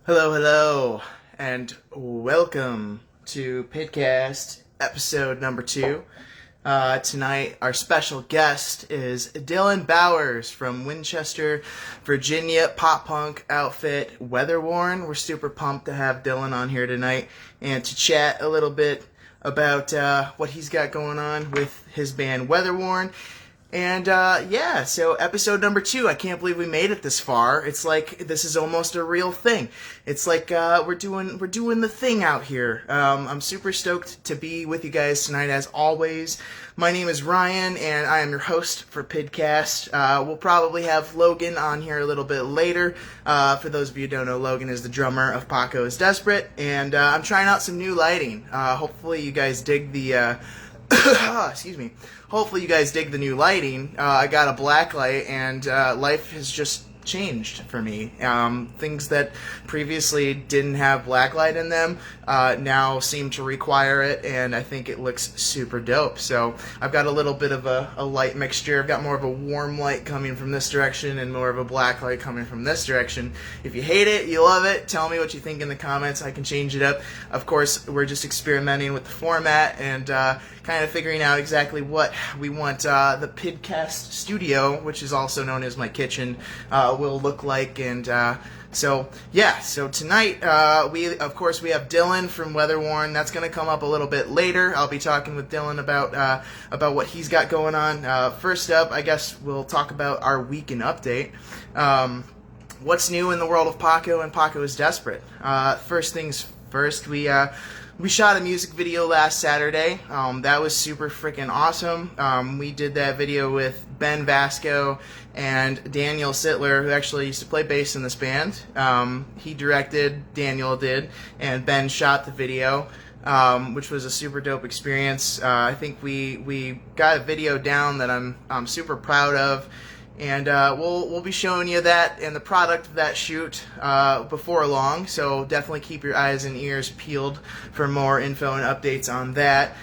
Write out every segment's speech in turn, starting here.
Hello, and welcome to PIDCAST episode number 2. Tonight, our special guest is Dylan Bowers from Winchester, Virginia pop-punk outfit Weatherwarn. We're super pumped to have Dylan on here tonight and to chat a little bit about what he's got going on with his band Weatherwarn. And so episode number 2, I can't believe we made it this far. It's like this is almost a real thing. It's like we're doing the thing out here. I'm super stoked to be with you guys tonight as always. My name is Ryan, and I am your host for PIDCAST. We'll probably have Logan on here a little bit later. For those of you who don't know, Logan is the drummer of Paco is Desperate, and I'm trying out some new lighting. Hopefully you guys dig the... excuse me. Hopefully you guys dig the new lighting. I got a black light, and life has just changed for me. Things that previously didn't have black light in them now seem to require it, and I think it looks super dope. So I've got a little bit of a light mixture. I've got more of a warm light coming from this direction and more of a black light coming from this direction. If you hate it, you love it, tell me what you think in the comments. I can change it up. Of course, we're just experimenting with the format and kind of figuring out exactly what we want the PIDCAST studio, which is also known as my kitchen, will look like. And so tonight we have Dylan from Weatherwarn. That's going to come up a little bit later. I'll be talking with Dylan about what he's got going on. First up, I guess we'll talk about our week in update. What's new in the world of Paco and Paco is Desperate? First things first, we shot a music video last Saturday. That was super freaking awesome. We did that video with Ben Vasco and Daniel Sittler, who actually used to play bass in this band. He directed, Daniel did, and Ben shot the video, which was a super dope experience. I think we got a video down that I'm super proud of. And we'll be showing you that and the product of that shoot before long, so definitely keep your eyes and ears peeled for more info and updates on that.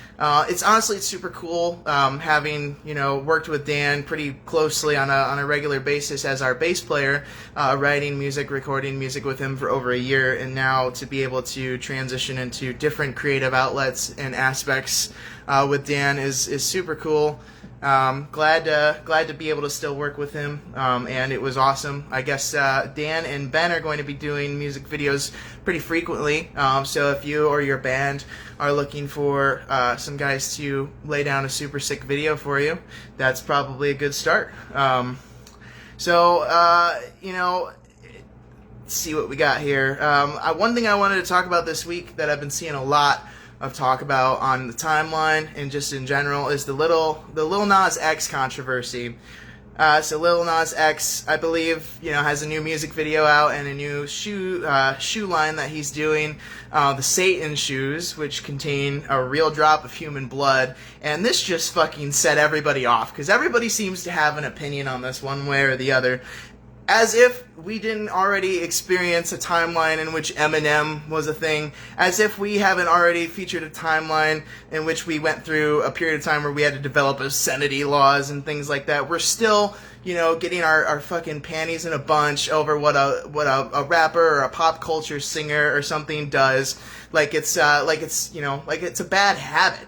It's super cool having worked with Dan pretty closely on a regular basis as our bass player, writing music, recording music with him for over a year, and now to be able to transition into different creative outlets and aspects with Dan is super cool. Glad to be able to still work with him, and it was awesome. I guess Dan and Ben are going to be doing music videos pretty frequently, so if you or your band are looking for some guys to lay down a super sick video for you, that's probably a good start. Let's see what we got here. One thing I wanted to talk about this week that I've been seeing a lot of talk about on the timeline and just in general is the Lil Nas X controversy. So Lil Nas X, I believe, has a new music video out and a new shoe line that he's doing, the Satan shoes, which contain a real drop of human blood. And this just fucking set everybody off, because everybody seems to have an opinion on this one way or the other. As if we didn't already experience a timeline in which Eminem was a thing. As if we haven't already featured a timeline in which we went through a period of time where we had to develop obscenity laws and things like that. We're still, getting our fucking panties in a bunch over what a rapper or a pop culture singer or something does. Like it's a bad habit.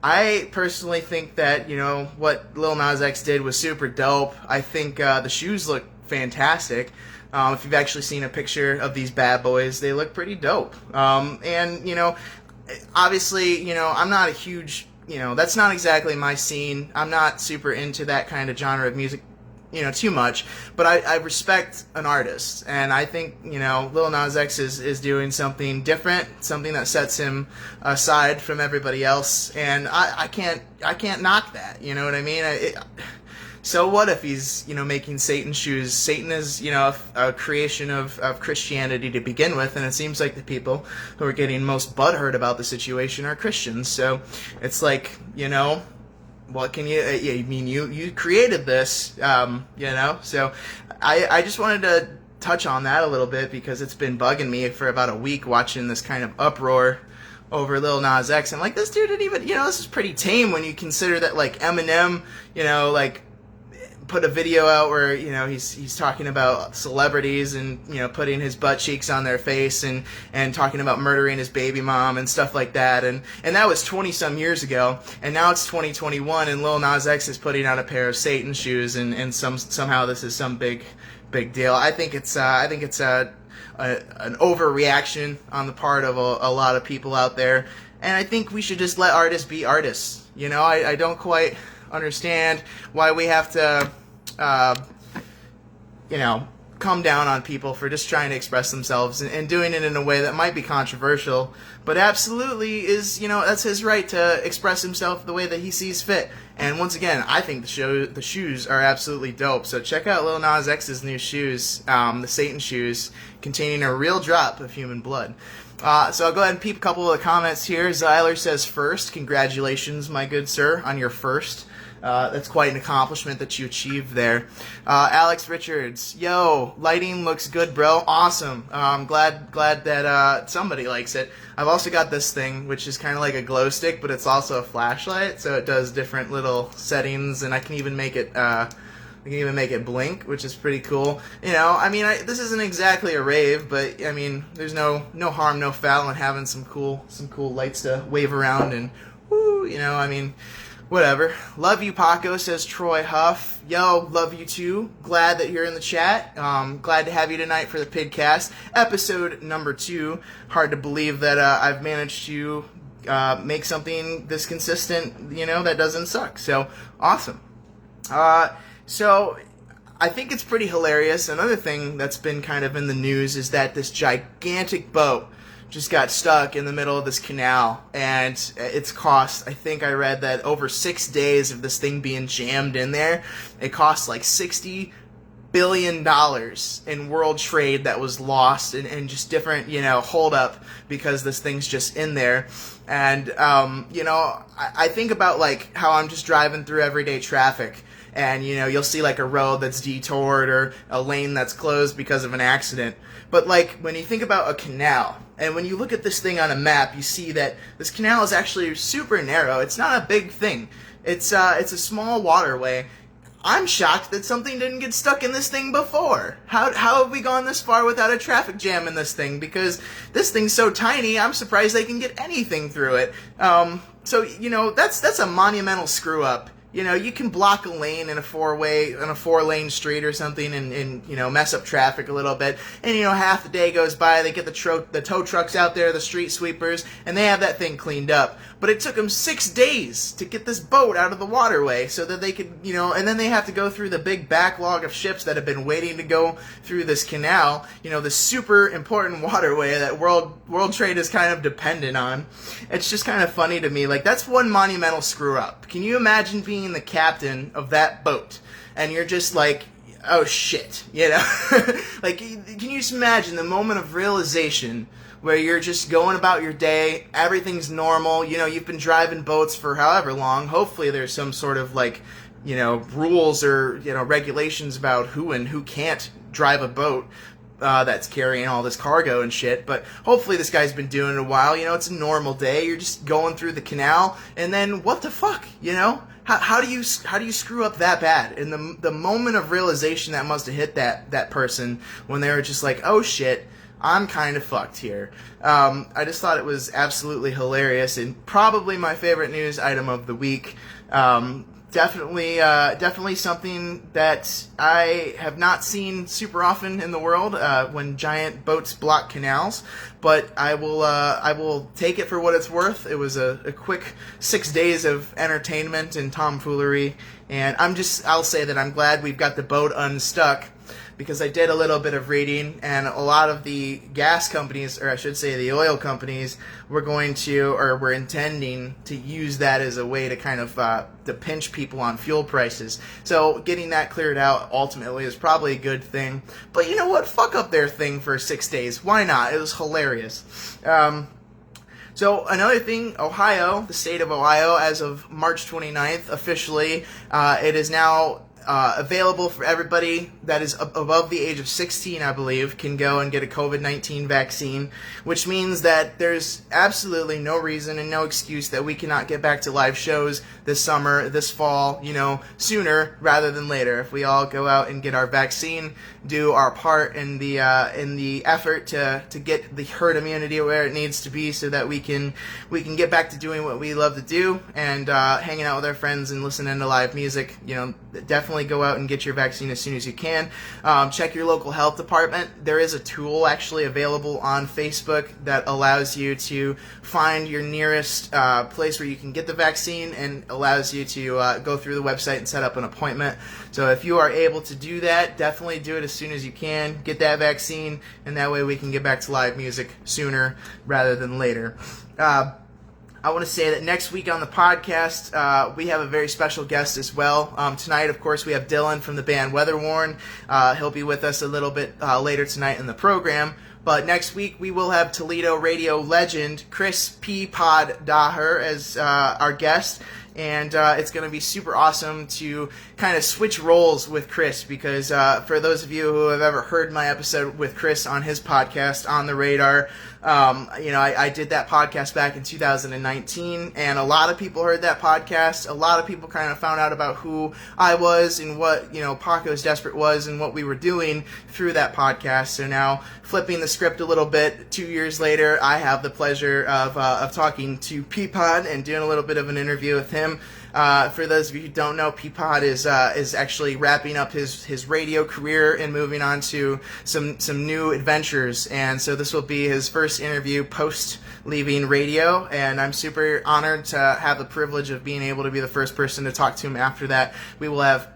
I personally think that, what Lil Nas X did was super dope. I think the shoes look fantastic. If you've actually seen a picture of these bad boys, they look pretty dope. And, obviously, I'm not a huge, that's not exactly my scene. I'm not super into that kind of genre of music, too much, but I respect an artist, and I think, Lil Nas X is doing something different, something that sets him aside from everybody else, and I can't knock that, you know what I mean? So what if he's, making Satan shoes? Satan is, a creation of Christianity to begin with, and it seems like the people who are getting most butthurt about the situation are Christians, so it's like, what can you, you created this, so I just wanted to touch on that a little bit because it's been bugging me for about a week watching this kind of uproar over Lil Nas X, and this dude didn't even, this is pretty tame when you consider that, Eminem, put a video out where, he's talking about celebrities and, putting his butt cheeks on their face and talking about murdering his baby mom and stuff like that. And that was 20 some years ago. And now it's 2021 and Lil Nas X is putting out a pair of Satan shoes and somehow this is some big deal. I think it's an overreaction on the part of a lot of people out there. And I think we should just let artists be artists. I don't quite understand why we have to, come down on people for just trying to express themselves and doing it in a way that might be controversial, but absolutely is, that's his right to express himself the way that he sees fit. And once again, I think the shoes are absolutely dope. So check out Lil Nas X's new shoes, the Satan shoes, containing a real drop of human blood. So I'll go ahead and peep a couple of the comments here. Zyler says, first, congratulations, my good sir, on your first. That's quite an accomplishment that you achieved there. Alex Richards, yo, lighting looks good, bro. Awesome. I'm glad that somebody likes it. I've also got this thing, which is kind of like a glow stick, but it's also a flashlight, so it does different little settings, and I can even make it blink, which is pretty cool. This isn't exactly a rave, but there's no harm, no foul in having some cool lights to wave around and woo, whatever. Love you, Paco, says Troy Huff. Yo, love you too. Glad that you're in the chat. Glad to have you tonight for the PIDCAST. Episode number 2. Hard to believe that I've managed to make something this consistent, that doesn't suck. So, awesome. So, I think it's pretty hilarious. Another thing that's been kind of in the news is that this gigantic boat just got stuck in the middle of this canal, and it's cost, I think I read that over 6 days of this thing being jammed in there, it cost like $60 billion in world trade that was lost and just different, hold up because this thing's just in there. And, I think about like how I'm just driving through everyday traffic, and you'll see like a road that's detoured or a lane that's closed because of an accident. But like when you think about a canal, and when you look at this thing on a map, you see that this canal is actually super narrow. It's not a big thing. It's a small waterway. I'm shocked that something didn't get stuck in this thing before. How have we gone this far without a traffic jam in this thing? Because this thing's so tiny, I'm surprised they can get anything through it. So that's a monumental screw up. You can block a lane in a 4-lane street or something and mess up traffic a little bit. And, half the day goes by, they get the tow trucks out there, the street sweepers, and they have that thing cleaned up. But it took them 6 days to get this boat out of the waterway so that they could, and then they have to go through the big backlog of ships that have been waiting to go through this canal, the super important waterway that world trade is kind of dependent on. It's just kind of funny to me. Like, that's one monumental screw up. Can you imagine being the captain of that boat and you're just like, oh shit, like, can you just imagine the moment of realization where you're just going about your day, everything's normal, you've been driving boats for however long, hopefully there's some sort of like, rules or, regulations about who and who can't drive a boat that's carrying all this cargo and shit, but hopefully this guy's been doing it a while, it's a normal day, you're just going through the canal, and then what the fuck, How do you screw up that bad? And the moment of realization that must have hit that person when they were just like, oh shit, I'm kind of fucked here. I just thought it was absolutely hilarious and probably my favorite news item of the week. Definitely something that I have not seen super often in the world when giant boats block canals. But I will take it for what it's worth. It was a quick 6 days of entertainment and tomfoolery, and I'll say that I'm glad we've got the boat unstuck, because I did a little bit of reading, and a lot of the gas companies, or I should say the oil companies, were intending to use that as a way to kind of to pinch people on fuel prices. So getting that cleared out ultimately is probably a good thing. But you know what? Fuck up their thing for 6 days. Why not? It was hilarious. So another thing, Ohio, the state of Ohio, as of March 29th, officially, it is now available for everybody that is above the age of 16, I believe, can go and get a COVID-19 vaccine, which means that there's absolutely no reason and no excuse that we cannot get back to live shows this summer, this fall, sooner rather than later. If we all go out and get our vaccine, do our part in the effort to get the herd immunity where it needs to be, so that we can get back to doing what we love to do and hanging out with our friends and listening to live music. Definitely go out and get your vaccine as soon as you can. Check your local health department. There is a tool actually available on Facebook that allows you to find your nearest place where you can get the vaccine, and allows you to go through the website and set up an appointment. So if you are able to do that, definitely do it as soon as you can. Get that vaccine, and that way we can get back to live music sooner rather than later. I want to say that next week on the podcast, we have a very special guest as well. Tonight, of course, we have Dylan from the band Weatherwarn. He'll be with us a little bit later tonight in the program. But next week, we will have Toledo radio legend Chris P. Pod Daher as our guest. And it's going to be super awesome to kind of switch roles with Chris, because for those of you who have ever heard my episode with Chris on his podcast, On the Radar, I did that podcast back in 2019, and a lot of people heard that podcast. A lot of people kind of found out about who I was and what, Paco's Desperate was and what we were doing through that podcast. So now, flipping the script a little bit, 2 years later, I have the pleasure of talking to P-Pod and doing a little bit of an interview with him. For those of you who don't know, P-Pod is actually wrapping up his radio career and moving on to some new adventures, and so this will be his first interview post leaving radio, and I'm super honored to have the privilege of being able to be the first person to talk to him after that. We will have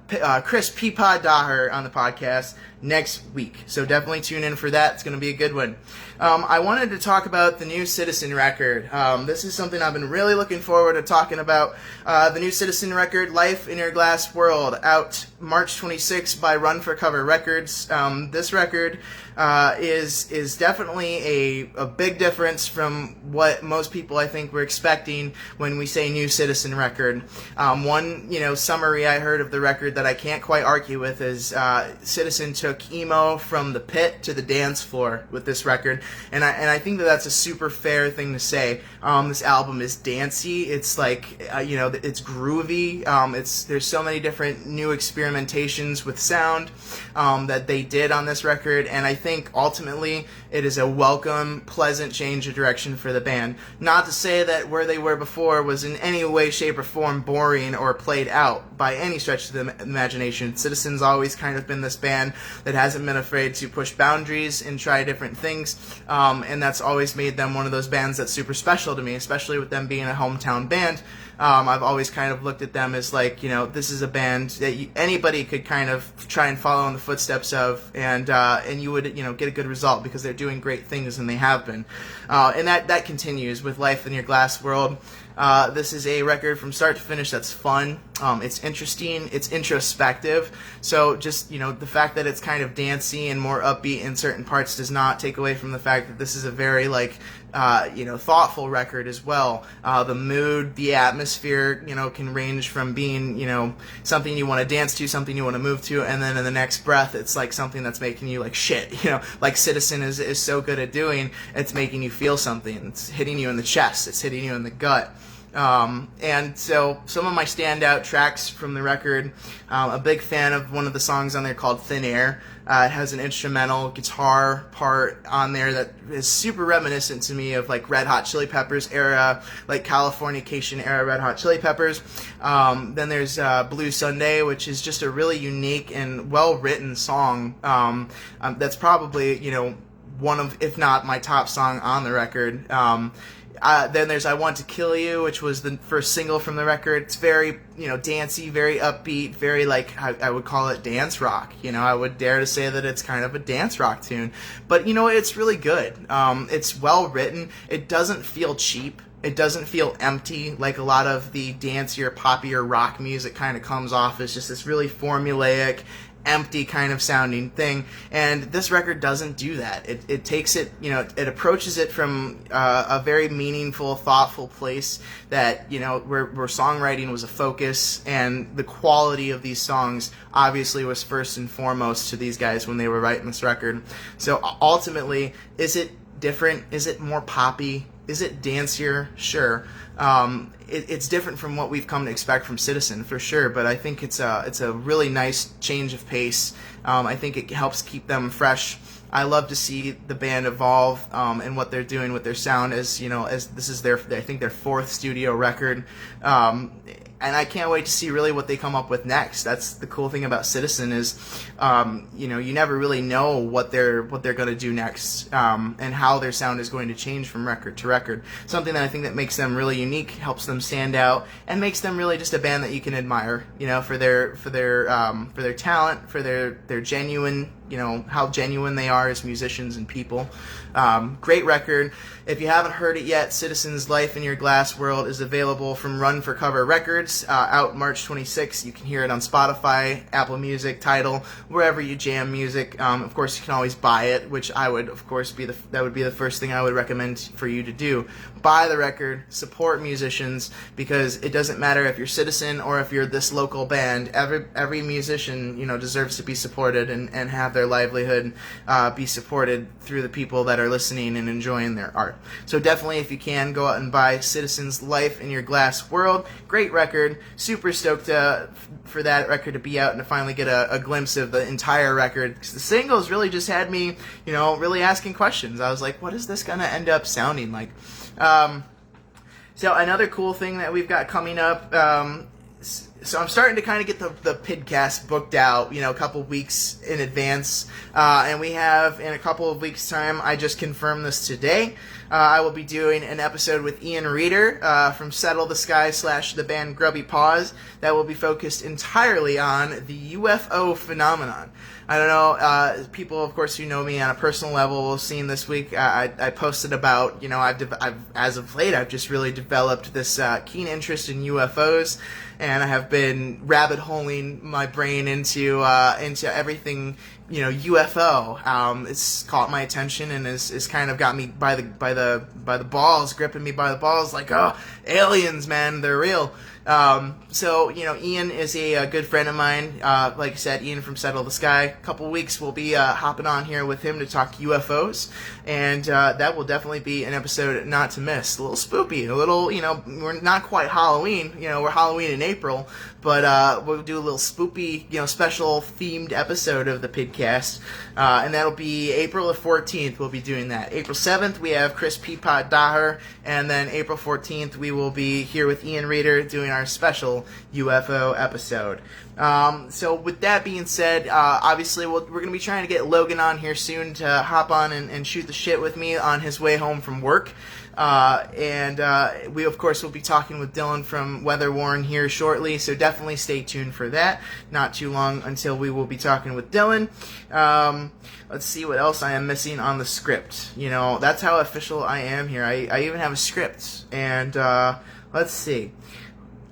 Chris P-Pod Daher on the podcast next week, so definitely tune in for that. It's going to be a good one. I wanted to talk about the new Citizen record. This is something I've been really looking forward to talking about. The new Citizen record, Life in Your Glass World, out March 26th by Run for Cover Records. This record is definitely a big difference from what most people, I think, were expecting when we say new Citizen record. One summary I heard of the record that I can't quite argue with is Citizen took emo from the pit to the dance floor with this record, and I think that's a super fair thing to say. This album is dancey. It's like it's groovy. There's so many different new experimentations with sound that they did on this record, and I think ultimately it is a welcome, pleasant change of direction for the band. Not to say that where they were before was in any way, shape, or form boring or played out by any stretch of the imagination. Citizen's always kind of been this band that hasn't been afraid to push boundaries and try different things, and that's always made them one of those bands that's super special to me, especially with them being a hometown band. I've always kind of looked at them as like, this is a band that anybody could kind of try and follow in the footsteps of, and you would, get a good result because they're doing great things, and they have been. And that continues with Life in Your Glass World. This is a record from start to finish that's fun. It's interesting. It's introspective. So just, the fact that it's kind of dancey and more upbeat in certain parts does not take away from the fact that this is a very, thoughtful record as well. The mood, the atmosphere, can range from being, something you want to dance to, something you want to move to, and then in the next breath, it's like something that's making you like shit, like Citizen is so good at doing. It's making you feel something. It's hitting you in the chest. It's hitting you in the gut. And so some of my standout tracks from the record, a big fan of one of the songs on there called Thin Air. It has an instrumental guitar part on there that is super reminiscent to me of like Red Hot Chili Peppers era, like Californication era Red Hot Chili Peppers. Then there's Blue Sunday, which is just a really unique and well-written song. That's probably, one of, if not my top song on the record. Then there's I Want to Kill You, which was the first single from the record. It's very, dancey, very upbeat, very, I would call it dance rock. I would dare to say that it's kind of a dance rock tune. But, it's really good. It's well written. It doesn't feel cheap. It doesn't feel empty like a lot of the dancier, poppier rock music kind of comes off as just this really formulaic, empty kind of sounding thing, and this record doesn't do that. It takes it, it approaches it from a very meaningful, thoughtful place that, where songwriting was a focus, and the quality of these songs obviously was first and foremost to these guys when they were writing this record. So ultimately, is it different? Is it more poppy? Is it dancier? Sure. It's different from what we've come to expect from Citizen, for sure, but I think it's a really nice change of pace. I think it helps keep them fresh. I love to see the band evolve and what they're doing with their sound as this is their fourth studio record. And I can't wait to see really what they come up with next. That's the cool thing about Citizen is, you never really know what they're going to do next, and how their sound is going to change from record to record. Something that I think that makes them really unique, helps them stand out, and makes them really just a band that you can admire. For their talent, for their genuine, how genuine they are as musicians and people. Great record. If you haven't heard it yet, Citizen's Life in Your Glass World is available from Run for Cover Records, out March 26th. You can hear it on Spotify, Apple Music, Tidal, wherever you jam music. Of course, you can always buy it, which I would, of course, that would be the first thing I would recommend for you to do. Buy the record, support musicians, because it doesn't matter if you're Citizen or if you're this local band. Every musician, deserves to be supported and have their livelihood be supported through the people that are listening and enjoying their art. So definitely, if you can, go out and buy Citizen's Life in Your Glass World. Great record. Super stoked for that record to be out and to finally get a glimpse of the entire record, because the singles really just had me, really asking questions. I was like, what is this going to end up sounding like? So another cool thing that we've got coming up, so I'm starting to kind of get the PIDCAST booked out, a couple weeks in advance, and we have, in a couple of weeks' time, I just confirmed this today, I will be doing an episode with Ian Reeder from Settle the Sky / the band Grubby Paws that will be focused entirely on the UFO phenomenon. I don't know, people, of course, who know me on a personal level will see this week, I posted about, I've as of late, I've just really developed this keen interest in UFOs, and I have been rabbit-holing my brain into everything, UFO. It's caught my attention and is kind of got me by the balls, gripping me by the balls, like, oh, aliens, man, they're real. So, Ian is a good friend of mine. Like I said, Ian from Settle the Sky. A couple weeks we'll be hopping on here with him to talk UFOs, and that will definitely be an episode not to miss. A little spoopy, a little, we're not quite Halloween, we're Halloween in April, but we'll do a little spoopy, special themed episode of the PIDCAST, and that'll be April the 14th. We'll be doing that. April 7th we have Chris Peapod Daher, and then April 14th we will be here with Ian Reeder doing our special UFO episode. So with that being said, obviously we're going to be trying to get Logan on here soon to hop on and shoot the shit with me on his way home from work. And we, of course, will be talking with Dylan from Weatherwarn here shortly, so definitely stay tuned for that. Not too long until we will be talking with Dylan. Let's see what else I am missing on the script. That's how official I am here. I even have a script. And let's see.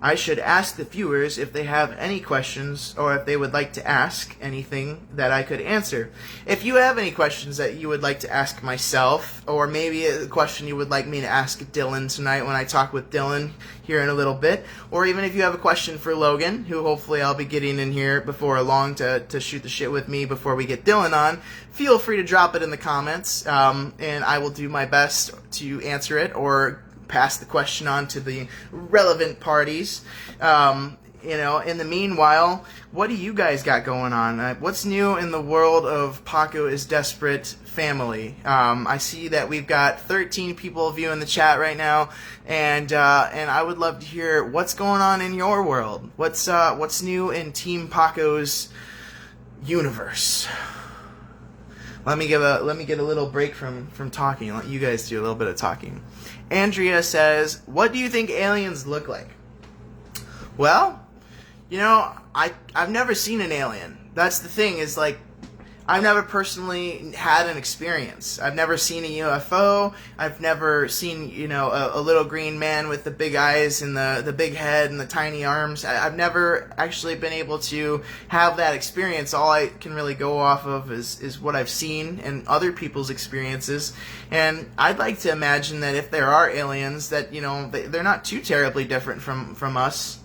I should ask the viewers if they have any questions or if they would like to ask anything that I could answer. If you have any questions that you would like to ask myself, or maybe a question you would like me to ask Dylan tonight when I talk with Dylan here in a little bit, or even if you have a question for Logan, who hopefully I'll be getting in here before long to shoot the shit with me before we get Dylan on, feel free to drop it in the comments, and I will do my best to answer it or pass the question on to the relevant parties. In the meanwhile, what do you guys got going on? What's new in the world of Paco is Desperate family? I see that we've got 13 people viewing the chat right now, and I would love to hear what's going on in your world. What's new in Team Paco's universe? Let me get a little break from talking and let you guys do a little bit of talking. Andrea says, what do you think aliens look like? Well, I've never seen an alien. That's the thing, is like, I've never personally had an experience. I've never seen a UFO. I've never seen, a little green man with the big eyes and the big head and the tiny arms. I've never actually been able to have that experience. All I can really go off of is what I've seen and other people's experiences. And I'd like to imagine that if there are aliens, that, they're not too terribly different from us.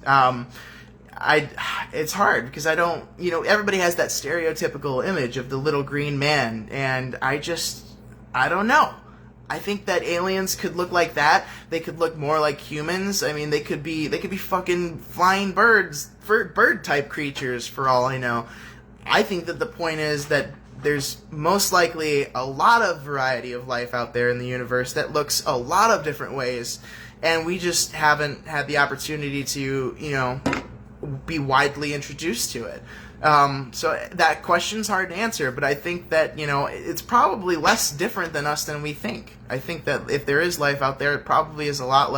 It's hard because I don't, everybody has that stereotypical image of the little green man, and I don't know. I think that aliens could look like that. They could look more like humans. I mean, they could be fucking flying birds, bird type creatures for all I know. I think that the point is that there's most likely a lot of variety of life out there in the universe that looks a lot of different ways, and we just haven't had the opportunity to, be widely introduced to it. So that question's hard to answer, but I think that, it's probably less different than us than we think. I think that if there is life out there, it probably is a lot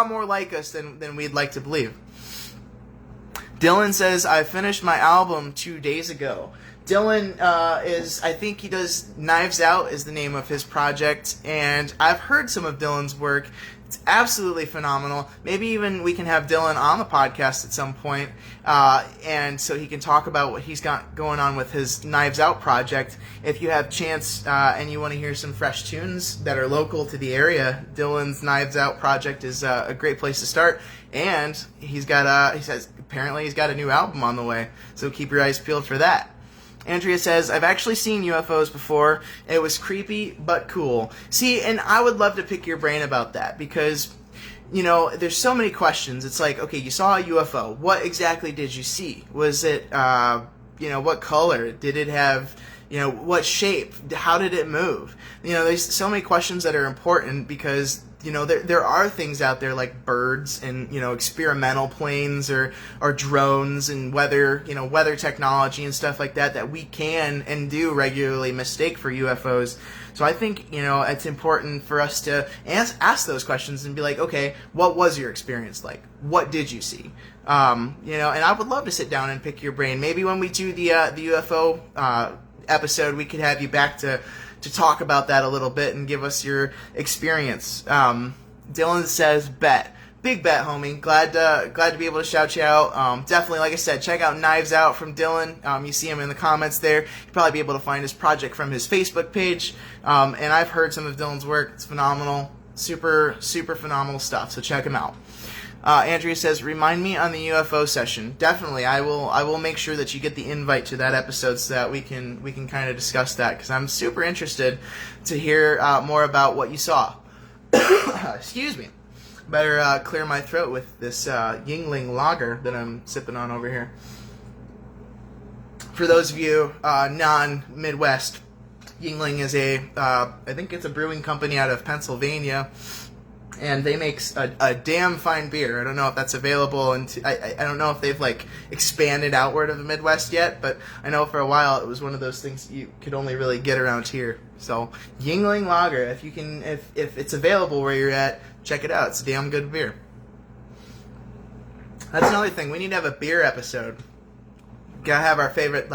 more like us than we'd like to believe. Dylan says, I finished my album 2 days ago. Dylan I think he does Knives Out is the name of his project, and I've heard some of Dylan's work. It's absolutely phenomenal. Maybe even we can have Dylan on the podcast at some point, and so he can talk about what he's got going on with his Knives Out project. If you have chance and you want to hear some fresh tunes that are local to the area, Dylan's Knives Out project is a great place to start. And he says apparently he's got a new album on the way, so keep your eyes peeled for that. Andrea says, I've actually seen UFOs before. It was creepy, but cool. See, and I would love to pick your brain about that because, there's so many questions. It's like, okay, you saw a UFO. What exactly did you see? Was it, what color? Did it have, what shape? How did it move? There's so many questions that are important because there are things out there like birds and, experimental planes or drones and weather technology and stuff like that we can and do regularly mistake for UFOs. So I think, it's important for us to ask those questions and be like, okay, what was your experience like? What did you see? And I would love to sit down and pick your brain. Maybe when we do the UFO episode, we could have you back to talk about that a little bit and give us your experience. Dylan says, bet. Big bet, homie. Glad to be able to shout you out. Definitely, like I said, check out Knives Out from Dylan. You see him in the comments there. You'll probably be able to find his project from his Facebook page. And I've heard some of Dylan's work. It's phenomenal. Super, super phenomenal stuff. So check him out. Andrea says, remind me on the UFO session. Definitely, I will make sure that you get the invite to that episode so that we can kind of discuss that, because I'm super interested to hear more about what you saw. Excuse me. Better clear my throat with this Yingling lager that I'm sipping on over here. For those of you non-Midwest, Yingling is I think it's a brewing company out of Pennsylvania. And they make a damn fine beer. I don't know if that's available, and I don't know if they've expanded outward of the Midwest yet. But I know for a while it was one of those things you could only really get around here. So Yingling Lager, if it's available where you're at, check it out. It's a damn good beer. That's another thing. We need to have a beer episode. Gotta have our favorite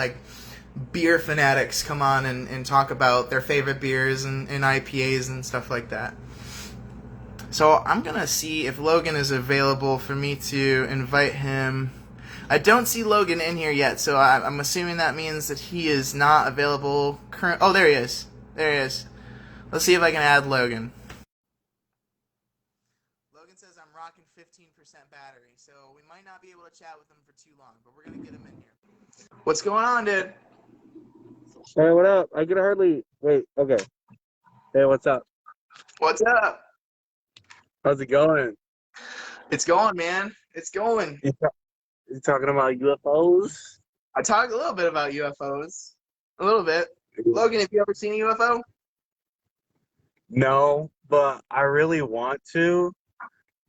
beer fanatics come on and talk about their favorite beers and IPAs and stuff like that. So I'm going to see if Logan is available for me to invite him. I don't see Logan in here yet, so I'm assuming that means that he is not available current. Oh, there he is. There he is. Let's see if I can add Logan. Logan says I'm rocking 15% battery, so we might not be able to chat with him for too long, but we're going to get him in here. What's going on, dude? Hey, what up? I can hardly... Wait, okay. Hey, what's up? What's up? How's it going? It's going, man. It's going. You talking about UFOs? I talked a little bit about UFOs. A little bit. Logan, have you ever seen a UFO? No, but I really want to.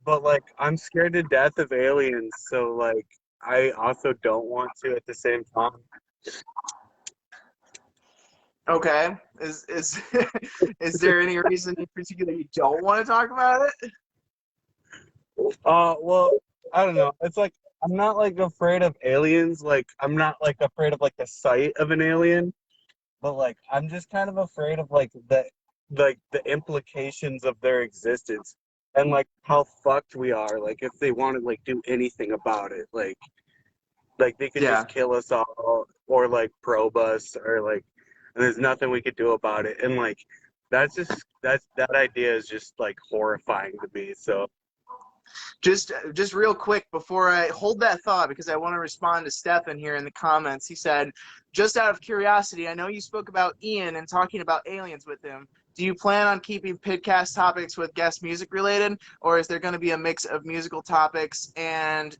But, I'm scared to death of aliens, so, I also don't want to at the same time. Okay. Is is there any reason in particular you don't want to talk about it? Well, I don't know. It's I'm not afraid of aliens. I'm not afraid of the sight of an alien. but like I'm just kind of afraid of like the implications of their existence and like how fucked we are. Like if they want to like do anything about it, like they could Yeah. just kill us all or like probe us or like and there's nothing we could do about it. And like that idea is just like horrifying to me. So Just real quick before I hold that thought, because I want to respond to Stefan here in the comments. He said, just out of curiosity, I know you spoke about Ian and talking about aliens with him. Do you plan on keeping PIDCAST topics with guest music related, or is there going to be a mix of musical topics and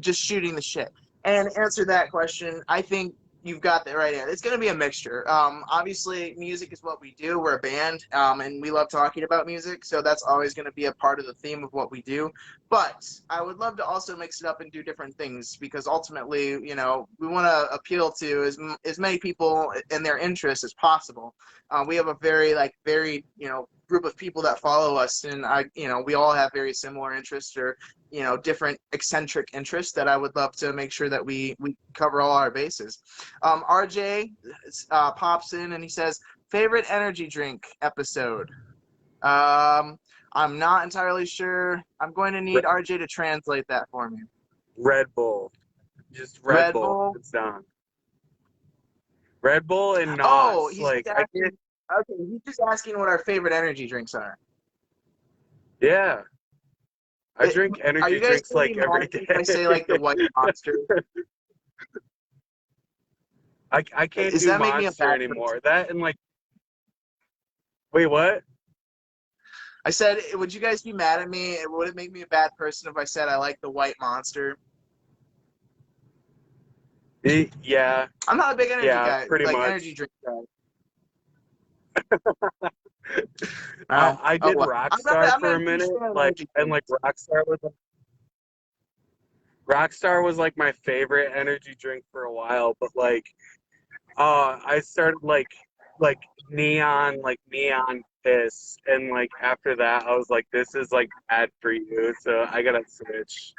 just shooting the shit? And answer that question, I think you've got that right there. It's going to be a mixture. Obviously, music is what we do. We're a band, and we love talking about music, so that's always going to be a part of the theme of what we do. But I would love to also mix it up and do different things because ultimately, you know, we want to appeal to as many people and their interests as possible. We have a very, you know, group of people that follow us, and we all have very similar interests or, you know, different eccentric interests that I would love to make sure that we cover all our bases. RJ pops in and he says, favorite energy drink episode. I'm not entirely sure. I'm going to need RJ to translate that for me. Red Bull. Just Red Bull. Bull? It's done. Red Bull and Nas. Oh, he's like asking, okay, he's just asking what our favorite energy drinks are. Yeah. I drink energy drinks like every day. I say like the White Monster. I can't Does do that make me a Monster bad anymore. person? That and like wait, what? I said, would you guys be mad at me? Would it make me a bad person if I said I like the White Monster? Yeah. I'm not a big energy guy, pretty like much. energy drink guy. I did well. Rockstar for a minute, like Rockstar was like my favorite energy drink for a while, but like I started like neon piss, and like after that I was like, this is like bad for you, so I gotta switch.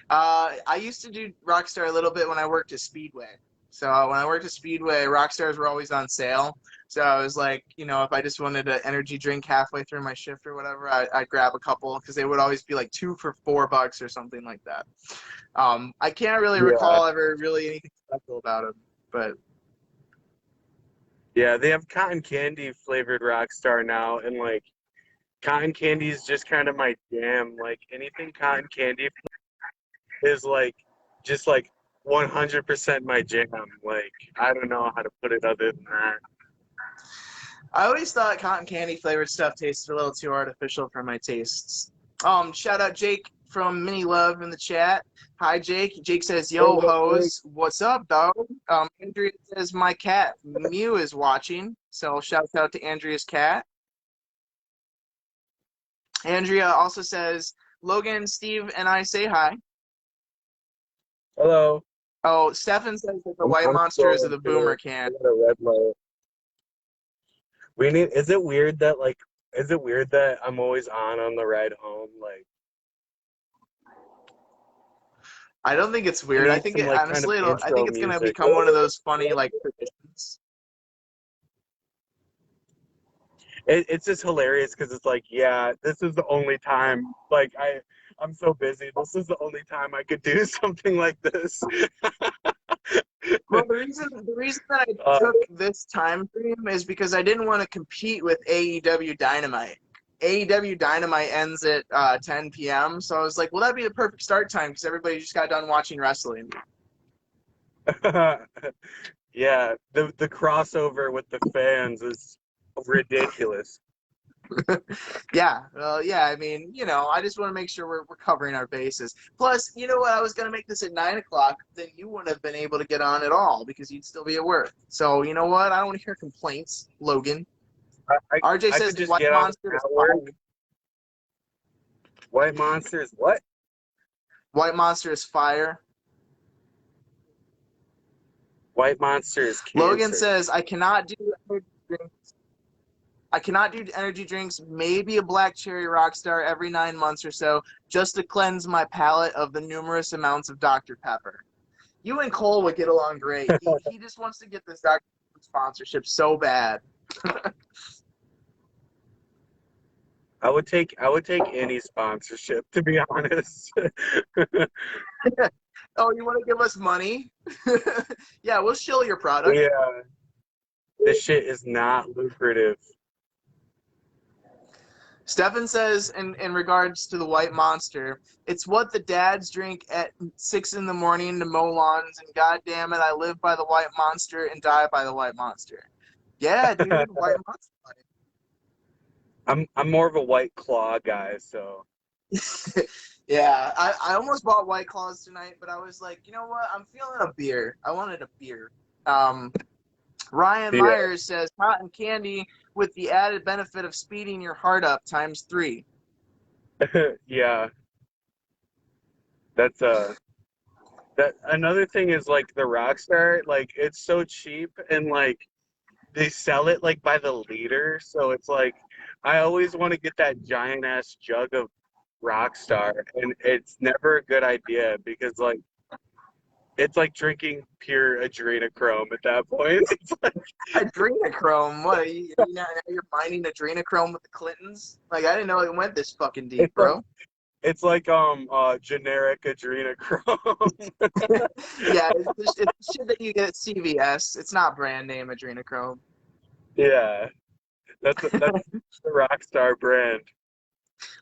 I used to do Rockstar a little bit when I worked at Speedway. So when I worked at Speedway, Rockstars were always on sale. So I was like, you know, if I just wanted an energy drink halfway through my shift or whatever, I'd grab a couple because they would always be like 2 for $4 or something like that. I can't really recall ever really anything special about them, but yeah, they have cotton candy flavored Rockstar now, and like cotton candy is just kind of my jam. Like anything cotton candy is like just like 100% my jam. Like I don't know how to put it other than that. I always thought cotton candy flavored stuff tasted a little too artificial for my tastes. Shout out Jake from Mini Love in the chat. Hi Jake. Jake says, "Yo hoes, what's up, dog?" Andrea says, "My cat Mew is watching." So shout out to Andrea's cat. Andrea also says, "Logan, Steve, and I say hi." Hello. Oh, Stefan says that the White Monster is the boomer can. We need. Is it weird that I'm always on the ride home? Like, I don't think it's weird. I think some, like, honestly, kind of I think it's gonna music. become one of those funny like traditions. It's just hilarious because it's like, yeah, this is the only time. Like, I'm so busy. This is the only time I could do something like this. Well, the reason that I took this time frame is because I didn't want to compete with AEW Dynamite. AEW Dynamite ends at 10 p.m., so I was like, well, that'd be the perfect start time because everybody just got done watching wrestling. Yeah, the crossover with the fans is ridiculous. Yeah, well, yeah, I mean, you know, I just want to make sure we're covering our bases. Plus, you know what, I was going to make this at 9 o'clock, then you wouldn't have been able to get on at all because you'd still be at work. So, you know what, I don't want to hear complaints, Logan. RJ says the White Monster is fire. White Monster is what? White Monster is fire. White Monster is cancer. Logan says, I cannot do energy drinks. I cannot do energy drinks, maybe a black cherry Rockstar every 9 months or so, just to cleanse my palate of the numerous amounts of Dr. Pepper. You and Cole would get along great. He just wants to get this Dr. Pepper sponsorship so bad. I would take any sponsorship, to be honest. Oh, you want to give us money? Yeah, we'll shill your product. Yeah, this shit is not lucrative. Stefan says, in regards to the White Monster, it's what the dads drink at 6 in the morning to mow lawns, and God damn it, I live by the White Monster and die by the White Monster. Yeah, dude, White Monster. I'm more of a White Claw guy, so. Yeah, I almost bought White Claws tonight, but I was like, you know what? I'm feeling a beer. I wanted a beer. Ryan Yeah. Myers says, cotton candy with the added benefit of speeding your heart up ×3. Yeah. That's that another thing is like the Rockstar, like it's so cheap and like they sell it like by the liter, so it's like I always want to get that giant ass jug of Rockstar, and it's never a good idea because like it's like drinking pure adrenochrome at that point. It's like Adrenochrome? What? Now you're mining adrenochrome with the Clintons? Like, I didn't know it went this fucking deep, it's like bro. it's like generic adrenochrome. Yeah, it's the shit that you get at CVS. It's not brand name adrenochrome. Yeah, that's the Rockstar brand.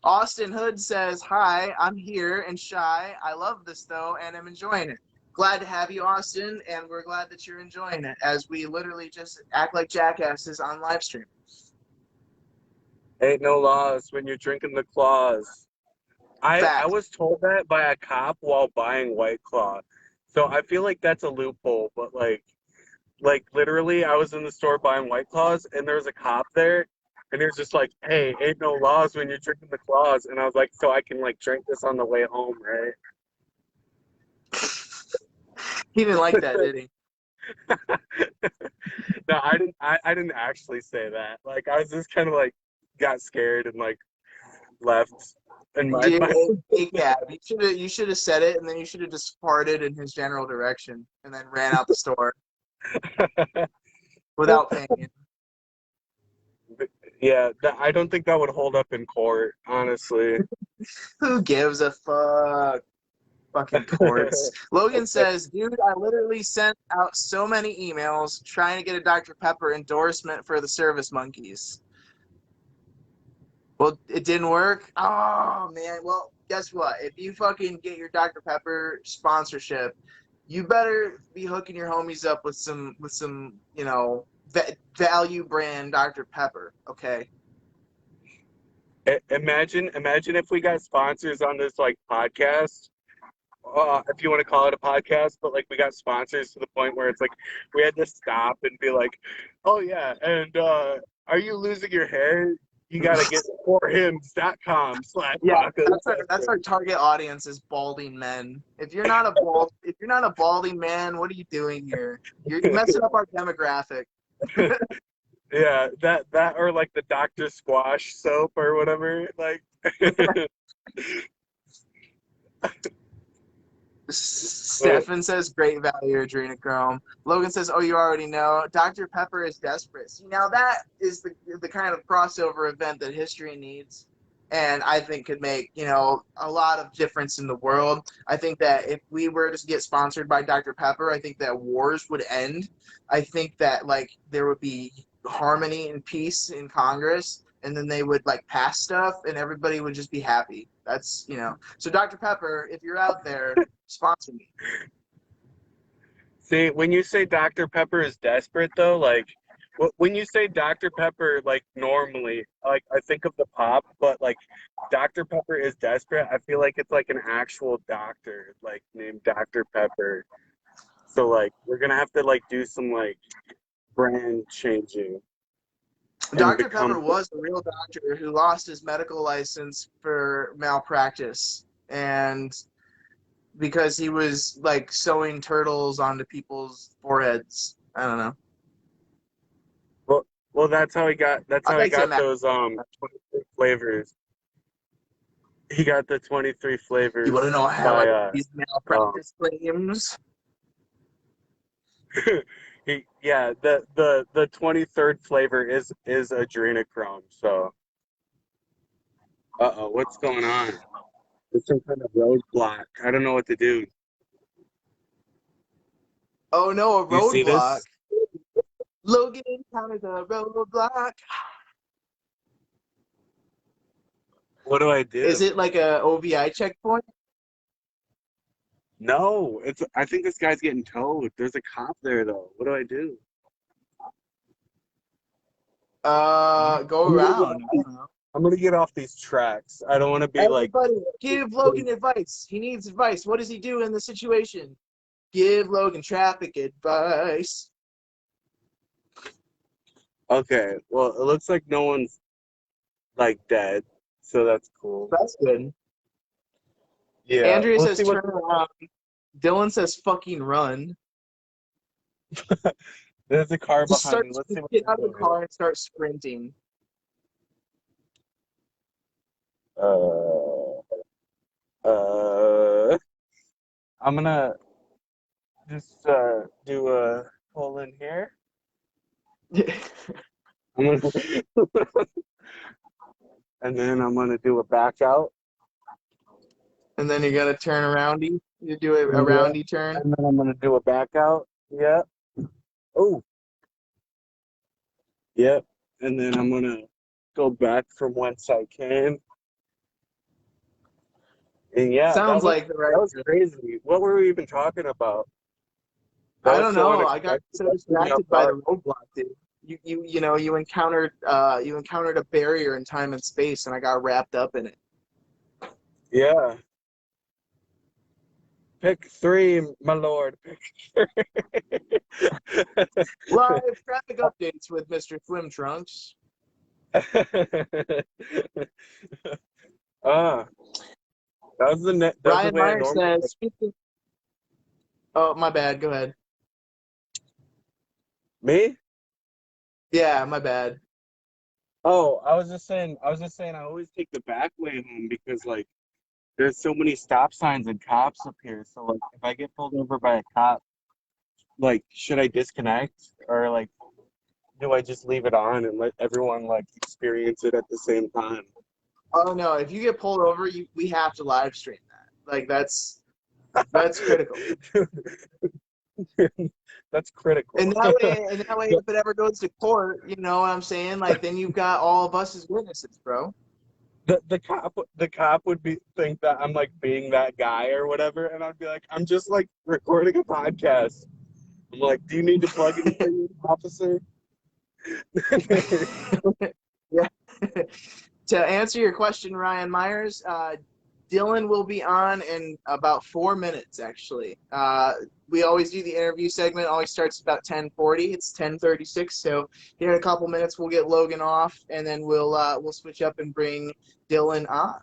Austin Hood says, hi, I'm here and shy. I love this, though, and I'm enjoying it. Glad to have you, Austin, and we're glad that you're enjoying it as we literally just act like jackasses on live stream. Ain't no laws when you're drinking the claws. I Fact. was told that by a cop while buying White Claw. So I feel like that's a loophole, but like literally I was in the store buying White Claws and there was a cop there and he was just like, hey, ain't no laws when you're drinking the claws, and I was like, so I can like drink this on the way home, right? He didn't like that, did he? No, I didn't actually say that. Like I was just kind of like got scared and like left in my Dude, mind. yeah, you should have said it, and then you should have just farted in his general direction, and then ran out the store without paying. Yeah, I don't think that would hold up in court, honestly. Who gives a fuck? Fucking courts. Logan says, dude, I literally sent out so many emails trying to get a Dr. Pepper endorsement for the Service Monkeys. Well, it didn't work. Oh man. Well, guess what? If you fucking get your Dr. Pepper sponsorship, you better be hooking your homies up with some value brand Dr. Pepper. Okay. Imagine if we got sponsors on this like podcast. If you want to call it a podcast, but like we got sponsors to the point where it's like we had to stop and be like, oh yeah, and are you losing your hair? You gotta get forhims.com/podcast. Yeah, that's our target audience is balding men. If you're not a balding man, what are you doing here? You're messing up our demographic. Yeah, that or like the Dr. Squash soap or whatever. Like Stefan says great value adrenochrome. Logan says, oh, you already know. Dr. Pepper is desperate. See, now that is the kind of crossover event that history needs, and I think could make a lot of difference in the world. I think that if we were to get sponsored by Dr. Pepper, I think that wars would end. I think that like there would be harmony and peace in Congress, and then they would like pass stuff, and everybody would just be happy. That's So Dr. Pepper, if you're out there, sponsor me. See, when you say Dr. Pepper is desperate, though, like, when you say Dr. Pepper, like, normally, like, I think of the pop, but, like, Dr. Pepper is desperate, I feel like it's, like, an actual doctor, like, named Dr. Pepper. So, like, we're gonna have to, like, do some, like, brand changing. Dr. Pepper was a real doctor who lost his medical license for malpractice, and because he was like sewing turtles onto people's foreheads. I don't know. Well, that's how he got those 23 flavors. He got the 23 flavors. You want to know how I these malpractice claims? Yeah, the 23rd flavor is adrenochrome. So, what's going on? There's some kind of roadblock. I don't know what to do. Oh no, a Do you see roadblock. this? Logan encountered a roadblock. What do I Is do? it like a OVI checkpoint? No, it's. I think this guy's getting towed. There's a cop there though. What do I do? Go I'm gonna get around. off I these, don't know. I'm gonna get off these tracks. I don't want to be like. Everybody, give Logan advice. He needs advice. What does he do in this situation? Give Logan traffic advice. Okay, well, it looks like no one's like dead, so that's cool. That's good. Yeah, Andrea we'll says see what. turn around. Dylan says fucking run. There's a car Just behind start, me. Let's see what get they out of the do car and start sprinting. here. Uh, I'm gonna just do a pull in here. I'm gonna, and then I'm gonna do a back out. And then you're gonna turn aroundy. You do a Yeah, roundy turn. and then I'm gonna do a back out. Yeah. Oh, yep. And then I'm gonna go back from whence I came. And yeah, Sounds like the right. that was crazy. What were we even talking about? That I was don't so know. I got unexpected. so That threw me off distracted by the guard. roadblock, dude. You encountered a barrier in time and space, and I got wrapped up in it. Yeah. Pick three, my lord. Pick three. Live traffic updates with Mr. Swim Trunks. Ah, that was the Brian way I Meyer normally. says, "Oh, my bad. Go ahead." Me? Yeah, my bad. Oh, I was just saying I always take the back way home because like there's so many stop signs and cops up here. So like if I get pulled over by a cop, like should I disconnect or like do I just leave it on and let everyone like experience it at the same time? Oh no, if you get pulled over, we have to live stream that. Like that's critical. That's critical. And that way, if it ever goes to court, you know what I'm saying? Like then you've got all of us as witnesses, bro. The cop would be think that I'm like being that guy or whatever, and I'd be like, I'm just like recording a podcast. I'm like, do you need to plug anything, officer? Yeah. To answer your question, Ryan Myers, Dylan will be on in about 4 minutes, actually. We always do the interview segment, always starts about 10:40. It's 10:36, so here in a couple minutes we'll get Logan off, and then we'll switch up and bring Dylan on.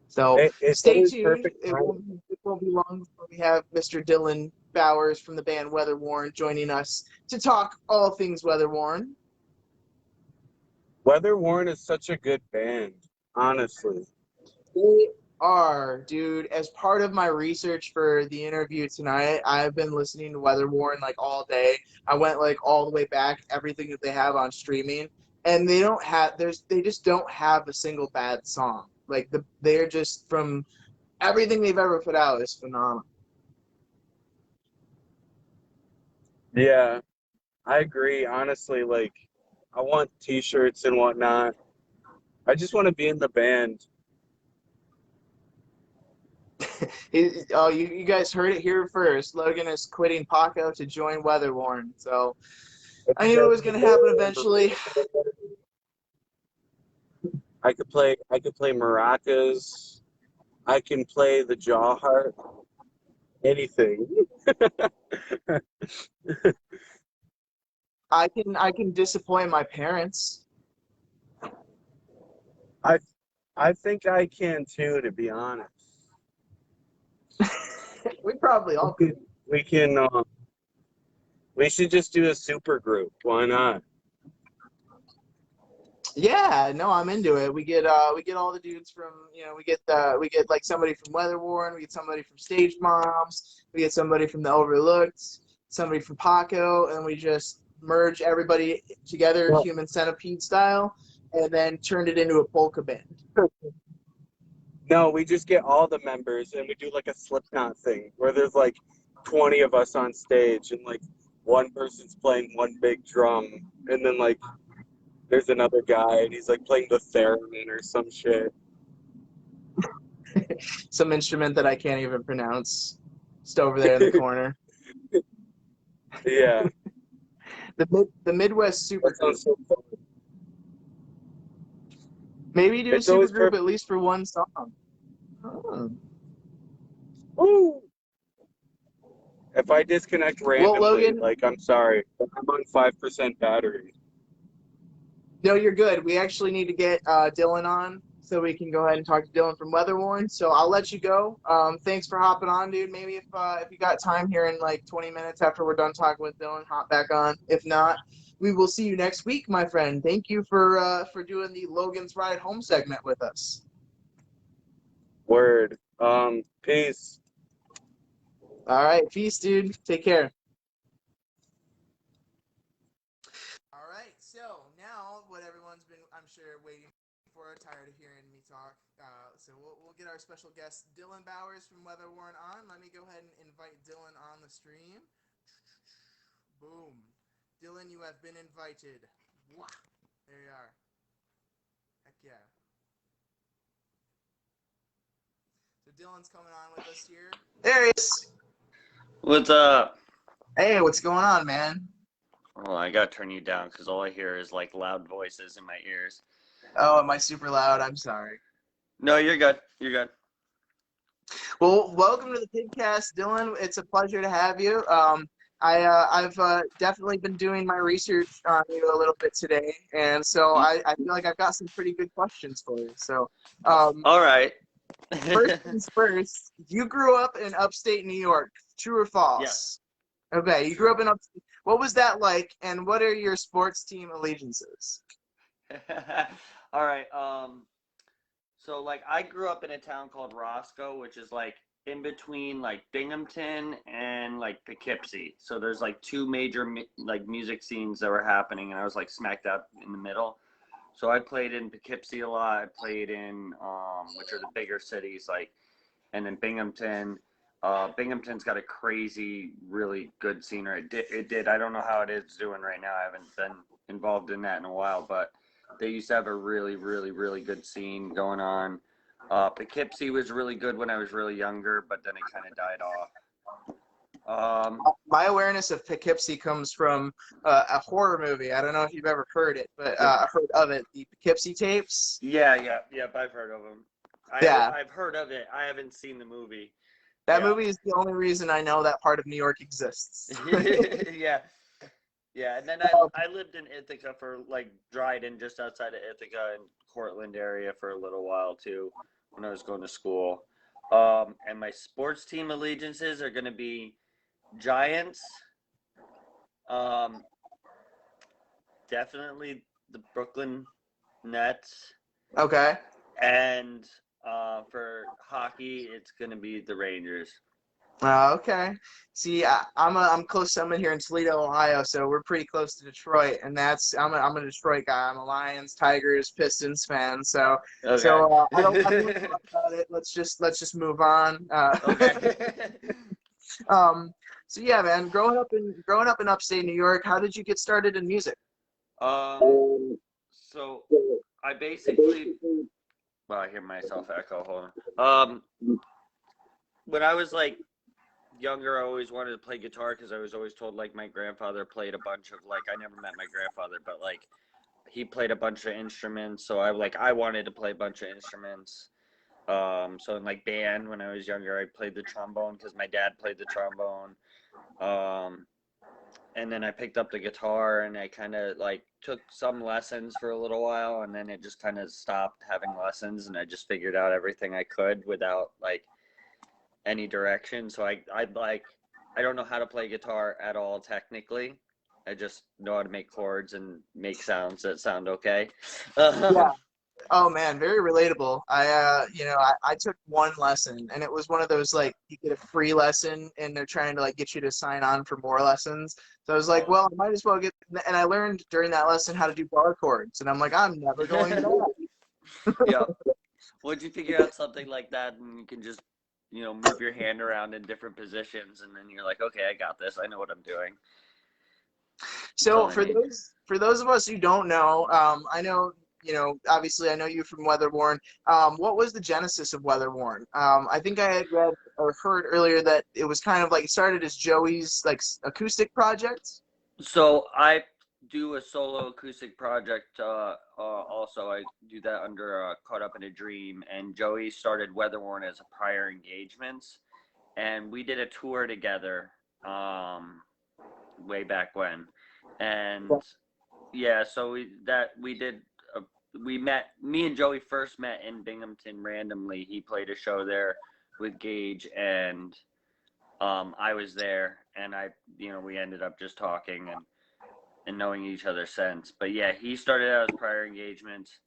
So It stay is tuned. perfect timing. It won't be long before we have Mr. Dylan Bowers from the band Weatherwarn joining us to talk all things Weatherwarn. Weatherwarn is such a good band, honestly. They are, dude. As part of my research for the interview tonight, I've been listening to Weatherwarn like all day. I went like all the way back, everything that they have on streaming, and they just don't have a single bad song. Like they're just from everything they've ever put out is phenomenal. Yeah, I agree. Honestly, like I want t-shirts and whatnot. I just want to be in the band. You guys heard it here first. Logan is quitting Paco to join Weatherwarn. So If I you knew it guys was going to happen eventually. I could play maracas. I can play the jaw harp. Anything. I can disappoint my parents. I I think I can too, to be honest. We probably all We could. can we can we should just do a super group. Why not? Yeah, no, I'm into it. We get all the dudes from we get like somebody from Weatherwarn, we get somebody from Stage Moms, we get somebody from the Overlooked, somebody from Paco, and we just merged everybody together, human centipede style, and then turned it into a polka band. No, we just get all the members and we do like a Slipknot thing where there's like 20 of us on stage and like one person's playing one big drum and then like there's another guy and he's like playing the theremin or some shit. Some instrument that I can't even pronounce. Just over there in the corner. Yeah. The Midwest super That sounds so fun. Maybe do It's a super always group perfect. at least for one song. Oh. Woo! If I disconnect randomly, Logan, like I'm sorry, I'm on 5% battery. no, you're good. We actually need to get Dylan on so we can go ahead and talk to Dylan from Weatherwarn. So I'll let you go. Thanks for hopping on, dude. Maybe if you got time here in like 20 minutes after we're done talking with Dylan, hop back on. If not, we will see you next week, my friend. Thank you for doing the Logan's Ride Home segment with us. Word. Peace. All right, peace, dude. Take care. All right, so now what everyone's been, I'm sure, waiting for, tired of hearing me talk. So we'll get our special guest, Dylan Bowers from Weatherwarn on. Let me go ahead and invite Dylan on the stream. Boom. Dylan, you have been invited. Wah. There you are. Heck yeah. So Dylan's coming on with us here. There he is. What's up? Hey, what's going on, man? Well, I gotta turn you down because all I hear is like loud voices in my ears. Oh, am I super loud? I'm sorry. No, you're good. You're good. Well, welcome to the PIDCAST, Dylan. It's a pleasure to have you. I've definitely been doing my research on you a little bit today, and so I feel like I've got some pretty good questions for you. So, All right. first things first, you grew up in upstate New York, true or false? Yes. Okay, you grew up in upstate. What was that like, and what are your sports team allegiances? All right. So like I grew up in a town called Roscoe, which is like in between like Binghamton and like Poughkeepsie. So there's like two major like music scenes that were happening, and I was like smack dab in the middle. So I played in Poughkeepsie a lot. I played in which are the bigger cities, like, and then Binghamton. Binghamton's got a crazy, really good scene. It did. I don't know how it is doing right now. I haven't been involved in that in a while, but they used to have a really, really, really good scene going on. Poughkeepsie was really good when I was really younger, but then it kind of died off. My awareness of Poughkeepsie comes from a horror movie. I don't know if you've ever heard it, but I heard of it. The Poughkeepsie tapes. Yeah. I've heard of them. I've heard of it. I haven't seen the movie. That movie is the only reason I know that part of New York exists. Yeah, and then I lived in Ithaca for like Dryden, just outside of Ithaca and Cortland area for a little while too, when I was going to school. And my sports team allegiances are going to be Giants. Definitely the Brooklyn Nets. Okay. And for hockey, it's going to be the Rangers. Okay. See, I'm close. I'm in here in Toledo, Ohio, so we're pretty close to Detroit, and I'm a Detroit guy. I'm a Lions, Tigers, Pistons fan. So Okay. I don't talk about it. Let's just move on. Okay. So yeah, man, growing up in upstate New York, how did you get started in music? So I basically, well, I hear myself echo. Hold on. When I was like younger, I always wanted to play guitar because I was always told like my grandfather played a bunch of like, I never met my grandfather, but like he played a bunch of instruments. So I wanted to play a bunch of instruments. So in like band when I was younger, I played the trombone because my dad played the trombone. And then I picked up the guitar and I kind of like took some lessons for a little while, and then it just kind of stopped having lessons, and I just figured out everything I could without like any direction. So I don't know how to play guitar at all technically. I just know how to make chords and make sounds that sound okay. Yeah. Oh man, very relatable. I took one lesson, and it was one of those like you get a free lesson, and they're trying to like get you to sign on for more lessons. So I was like, well, I might as well get. And I learned during that lesson how to do bar chords, and I'm like, I'm never going back. Yeah. Once you figure out something like that, and you can just, move your hand around in different positions, and then you're like, okay, I got this. I know what I'm doing. So for those of us who don't know, I know obviously I know you from Weatherwarn. What was the genesis of Weatherwarn? I think I had read or heard earlier that it was kind of like it started as Joey's like acoustic project. So I do a solo acoustic project. Also, I do that under Caught Up in a Dream. And Joey started Weatherwarn as a prior engagements, and we did a tour together way back when. And yeah, so we met. Me and Joey first met in Binghamton randomly. He played a show there with Gage, and I was there, and we ended up just talking and knowing each other since. But yeah, he started out as prior engagements.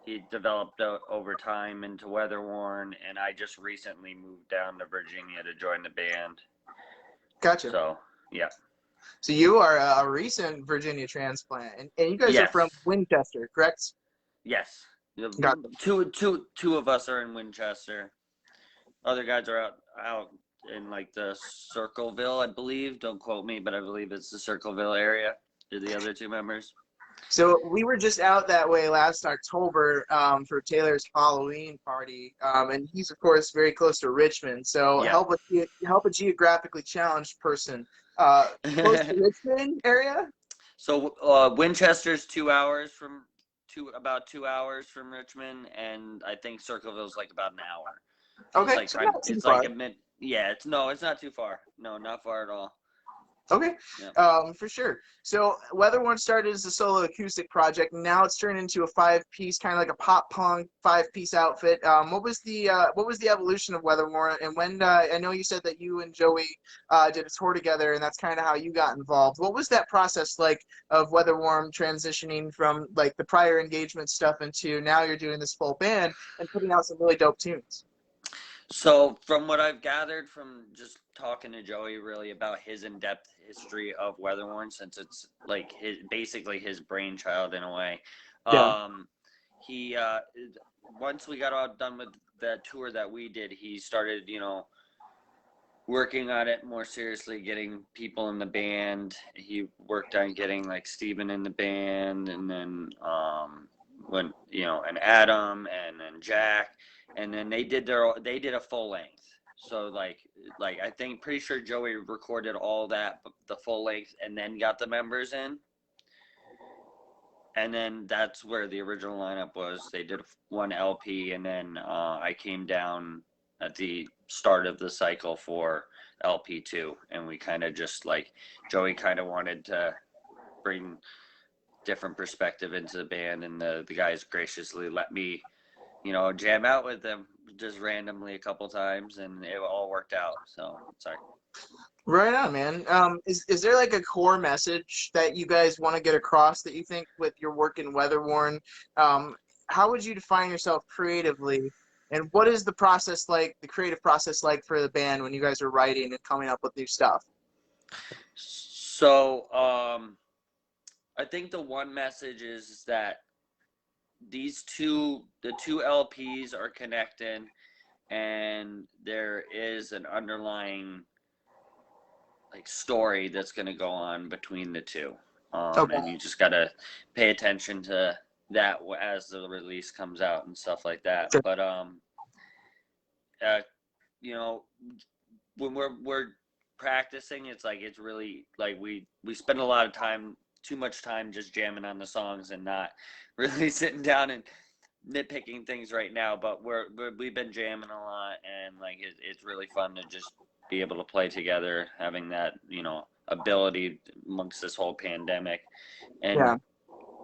He developed over time into Weatherwarn, and I just recently moved down to Virginia to join the band. Gotcha. So yeah. So you are a recent Virginia transplant, and you guys are from Winchester, correct? Yes. Gotcha. Two of us are in Winchester. Other guys are out in like the Circleville, I believe. Don't quote me, but I believe it's the Circleville area. Are the other two members? So we were just out that way last October for Taylor's Halloween party, and he's of course very close to Richmond. So Yeah. help a geographically challenged person. Close to Richmond area. So Winchester's 2 hours from about 2 hours from Richmond, and I think Circleville's like about an hour. Okay, It's so like not too it's far. like a mid. Yeah, it's not too far. No, not far at all. Okay, Yeah. for sure. So Weatherwarn started as a solo acoustic project, and now it's turned into a 5-piece, kind of like a pop punk 5-piece outfit. What was the evolution of Weatherwarn, and when I know you said that you and Joey did a tour together, and that's kind of how you got involved. What was that process like of Weatherwarn transitioning from like the prior engagement stuff into now you're doing this full band and putting out some really dope tunes? So from what I've gathered from just talking to Joey really about his in-depth history of Weatherwarn, since it's like basically his brainchild in a way. Yeah. He once we got all done with that tour that we did, he started, working on it more seriously, getting people in the band. He worked on getting like Steven in the band, and then and Adam, and then Jack. And then they did a full length. So like I think pretty sure Joey recorded all that, the full length, and then got the members in. And then that's where the original lineup was. They did one LP, and then I came down at the start of the cycle for LP2, and we kind of just like Joey kind of wanted to bring different perspective into the band, and the guys graciously let me jam out with them just randomly a couple times, and it all worked out. So sorry. Right on, man. Is there like a core message that you guys want to get across that you think with your work in Weatherwarn? How would you define yourself creatively, and what is the process like, the creative process like for the band when you guys are writing and coming up with new stuff? So I think the one message is that the two LPs are connected, and there is an underlying like story that's going to go on between the two. Okay. And you just got to pay attention to that as the release comes out and stuff like that. Sure. But when we're practicing, it's really like we spend a lot of time, too much time, just jamming on the songs and not really sitting down and nitpicking things right now. But we've been jamming a lot, and like it's really fun to just be able to play together, having that ability amongst this whole pandemic. And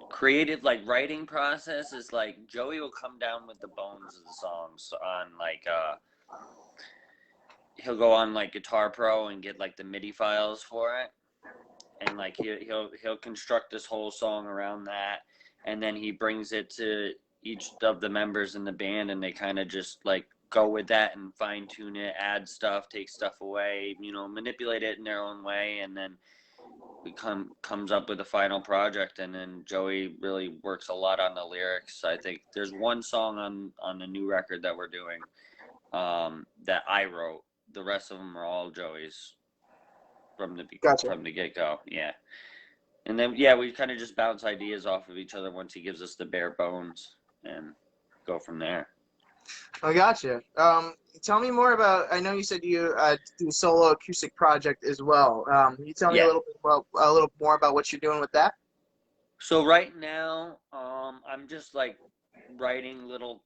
creative like writing process is like Joey will come down with the bones of the songs on like he'll go on like Guitar Pro and get like the MIDI files for it, and like he'll construct this whole song around that, and then he brings it to each of the members in the band, and they kind of just like go with that and fine tune it, add stuff, take stuff away, you know, manipulate it in their own way, and then we comes up with a final project. And then Joey really works a lot on the lyrics. I think there's one song on the new record that we're doing that I wrote. The rest of them are all Joey's from the Gotcha. from the get-go. Yeah. And then yeah, we kind of just bounce ideas off of each other once he gives us the bare bones and go from there. I gotcha. Tell me more about. I know you said you do a solo acoustic project as well. Can you tell me a little more about what you're doing with that? So right now, I'm just like writing little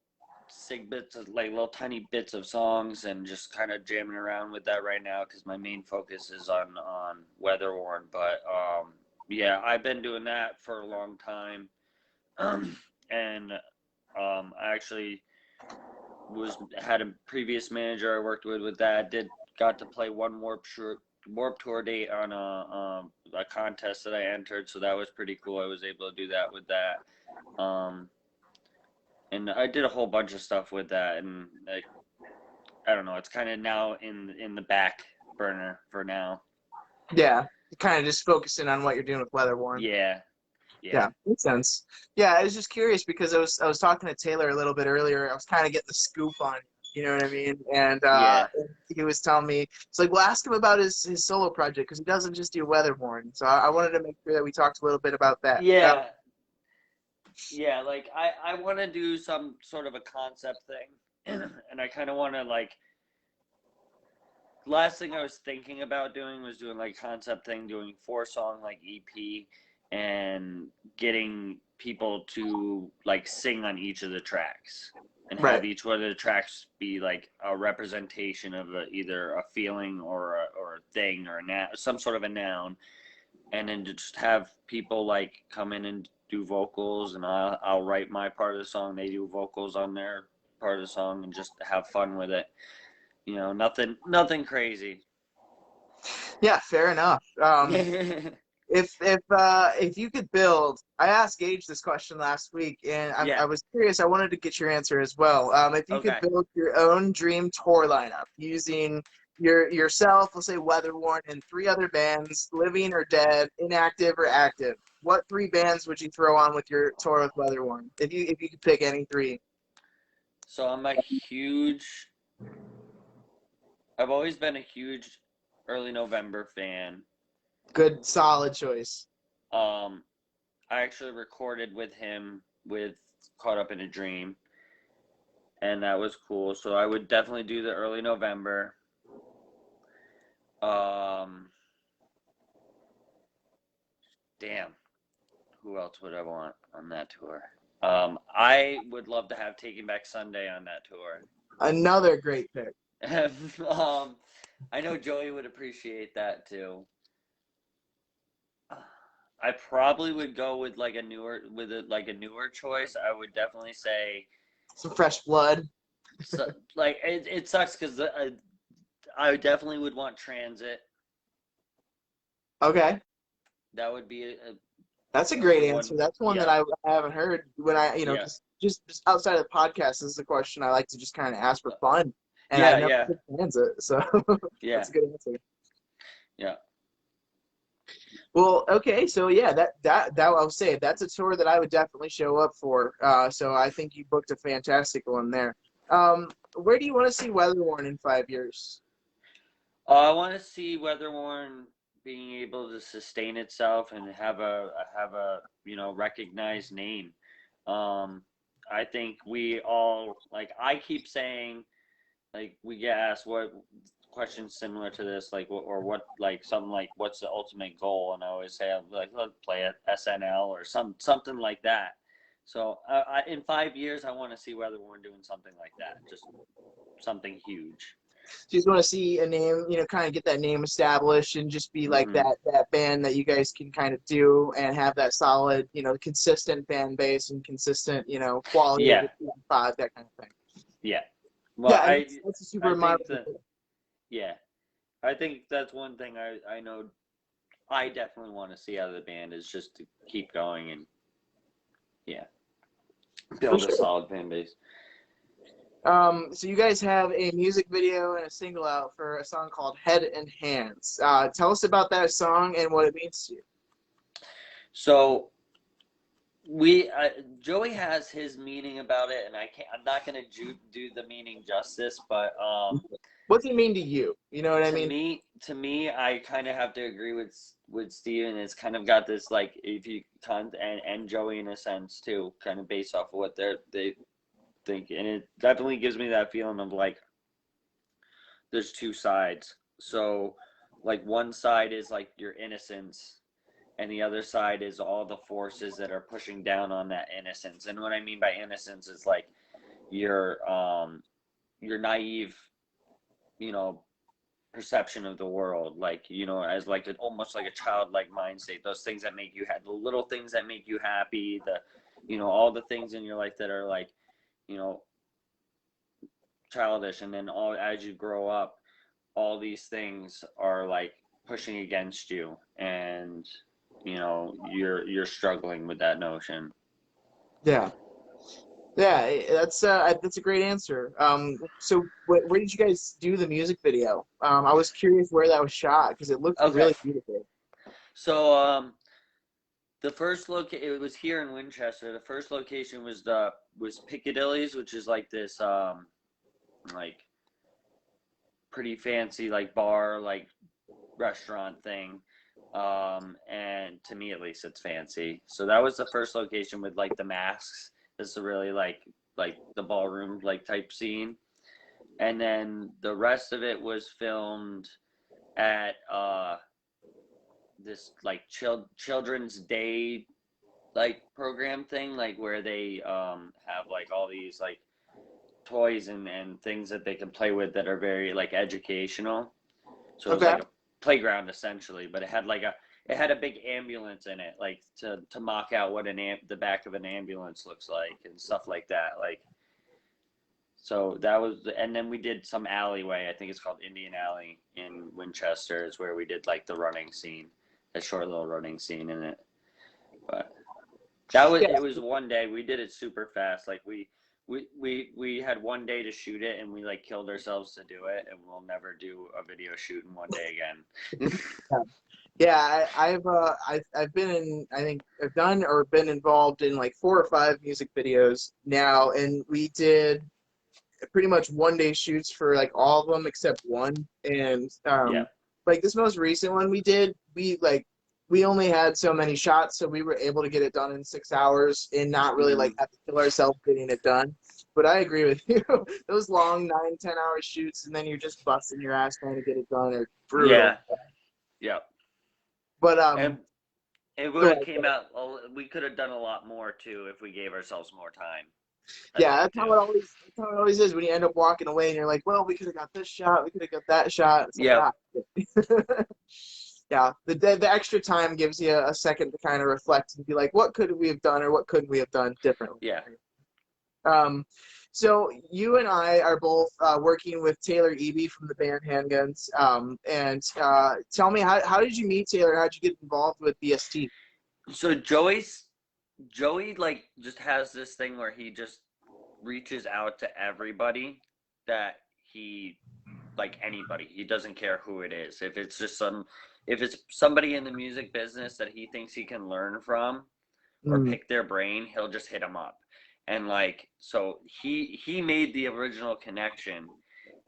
bits of like little tiny bits of songs and just kind of jamming around with that right now because my main focus is on Weatherwarn. But yeah, I've been doing that for a long time, and I actually had a previous manager I worked with that. Got to play one Warped Tour date on a contest that I entered, so that was pretty cool. I was able to do that with that. And I did a whole bunch of stuff with that, and like, I don't know, it's kind of now in the back burner for now. Yeah, kind of just focusing on what you're doing with Weatherwarn. Yeah, makes sense. Yeah, I was just curious because I was talking to Taylor a little bit earlier. I was kind of getting the scoop on, you know what I mean? And he was telling me, it's like, well, ask him about his solo project because he doesn't just do Weatherborn. So I wanted to make sure that we talked a little bit about that. Yeah. Yeah, like I want to do some sort of a concept thing, and I kind of want to like. Last thing I was thinking about doing was doing like concept thing, doing 4-song like EP, and getting people to like sing on each of the tracks, and have each one of the tracks be like a representation of either a feeling or a thing or some sort of a noun, and then just have people like come in and do vocals, and I'll write my part of the song, they do vocals on their part of the song, and just have fun with it. You know, nothing crazy. Yeah, fair enough. If you could build, I asked Gage this question last week, and I was curious. I wanted to get your answer as well. If you could build your own dream tour lineup using yourself, let's say Weatherworn, and 3 other bands, living or dead, inactive or active, what 3 bands would you throw on with your tour with Weatherworn? If you could pick any 3. So I've always been a huge Early November fan. Good, solid choice. I actually recorded with him with Caught Up in a Dream, and that was cool. So I would definitely do the Early November. Damn, who else would I want on that tour? I would love to have Taking Back Sunday on that tour. Another great pick. I know Joey would appreciate that too. I probably would go with like a newer choice. I would definitely say some fresh blood. So, like it sucks because I definitely would want Transit. Okay. That would be that's a great answer. That's one that I haven't heard when just outside of the podcast. This is a question I like to just kind of ask for fun. And I never Transit, so that's a good answer. Yeah. Well, okay, so yeah, that I'll say that's a tour that I would definitely show up for. So I think you booked a fantastic one there. Where do you want to see Weatherworn in 5 years? I want to see Weatherworn being able to sustain itself and have a recognized name. I think we all I keep saying. Like we get asked what questions similar to this, like what something like what's the ultimate goal, and I always say let's play at SNL or something like that. So in 5 years, I want to see Weatherworn doing something like that, just something huge. So you just want to see a name, kind of get that name established and just be like that band that you guys can kind of do and have that solid, consistent fan base and consistent, quality of the pod, that kind of thing. Yeah. Well, that's a super remarkable. I think that's one thing I know I definitely want to see out of the band is just to keep going and build a solid fan base. So you guys have a music video and a single out for a song called Head and Hands. Tell us about that song and what it means to you. So Joey has his meaning about it, and I'm not gonna do the meaning justice, but what's it mean to you? You know what I mean? To me, I kind of have to agree with Steven. It's kind of got this, like, if you and Joey in a sense too, kind of based off of what they think, and it definitely gives me that feeling of like there's two sides. So like one side is like your innocence, and the other side is all the forces that are pushing down on that innocence. And what I mean by innocence is like your naive, perception of the world, like, as like almost like a childlike mind state. Those things that make you happy, the little things that make you happy, all the things in your life that are like, childish. And then as you grow up, all these things are like pushing against you, and you're struggling with that notion. Yeah, that's a great answer. So where did you guys do the music video? I was curious where that was shot because it looked really beautiful. So the first it was here in Winchester. The first location was Piccadilly's, which is like this like pretty fancy like bar, like restaurant thing. And to me at least, it's fancy. So that was the first location with like the masks. This is really like the ballroom like type scene. And then the rest of it was filmed at this like children's day like program thing, like where they have like all these like toys and things that they can play with that are very like educational. So it was like a playground essentially, but it had a big ambulance in it, like to mock out what the back of an ambulance looks like and stuff like that. Like, so that was, and then we did some alleyway. I think it's called Indian Alley in Winchester, is where we did like the running scene, a short little running scene in it. But it was one day. We did it super fast. Like we had one day to shoot it, and we like killed ourselves to do it, and we'll never do a video shoot in one day again. Yeah, I've been involved in like 4 or 5 music videos now, and we did pretty much one day shoots for like all of them except one. And like this most recent one we only had so many shots, so we were able to get it done in 6 hours and not really like have to kill ourselves getting it done. But I agree with you. Those long 9-10 hour shoots, and then you're just busting your ass trying to get it done, are brutal. Yeah. But and it would have came out. We could have done a lot more too if we gave ourselves more time. That's how it always is when you end up walking away and you're like, well, we could have got this shot, we could have got that shot. Yeah. Yeah, the extra time gives you a second to kind of reflect and be like, what could we have done or what couldn't we have done differently? Yeah. So you and I are both working with Taylor Eby from the band Handguns. And tell me, how did you meet Taylor? How did you get involved with BST? So Joey like just has this thing where he just reaches out to everybody that he, like anybody. He doesn't care who it is. If it's somebody in the music business that he thinks he can learn from or pick their brain, he'll just hit them up. And like, so he made the original connection,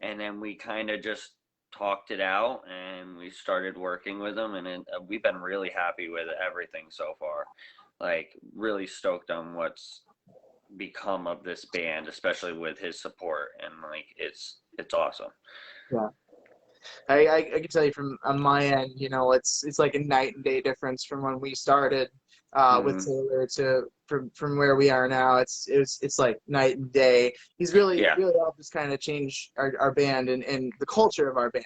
and then we kind of just talked it out and we started working with him, and we've been really happy with everything so far. Like, really stoked on what's become of this band, especially with his support, and like it's awesome. Yeah. I can tell you from on my end, it's like a night and day difference from when we started with Taylor to from where we are now. It's like night and day. He's really helped us kind of change our band and the culture of our band.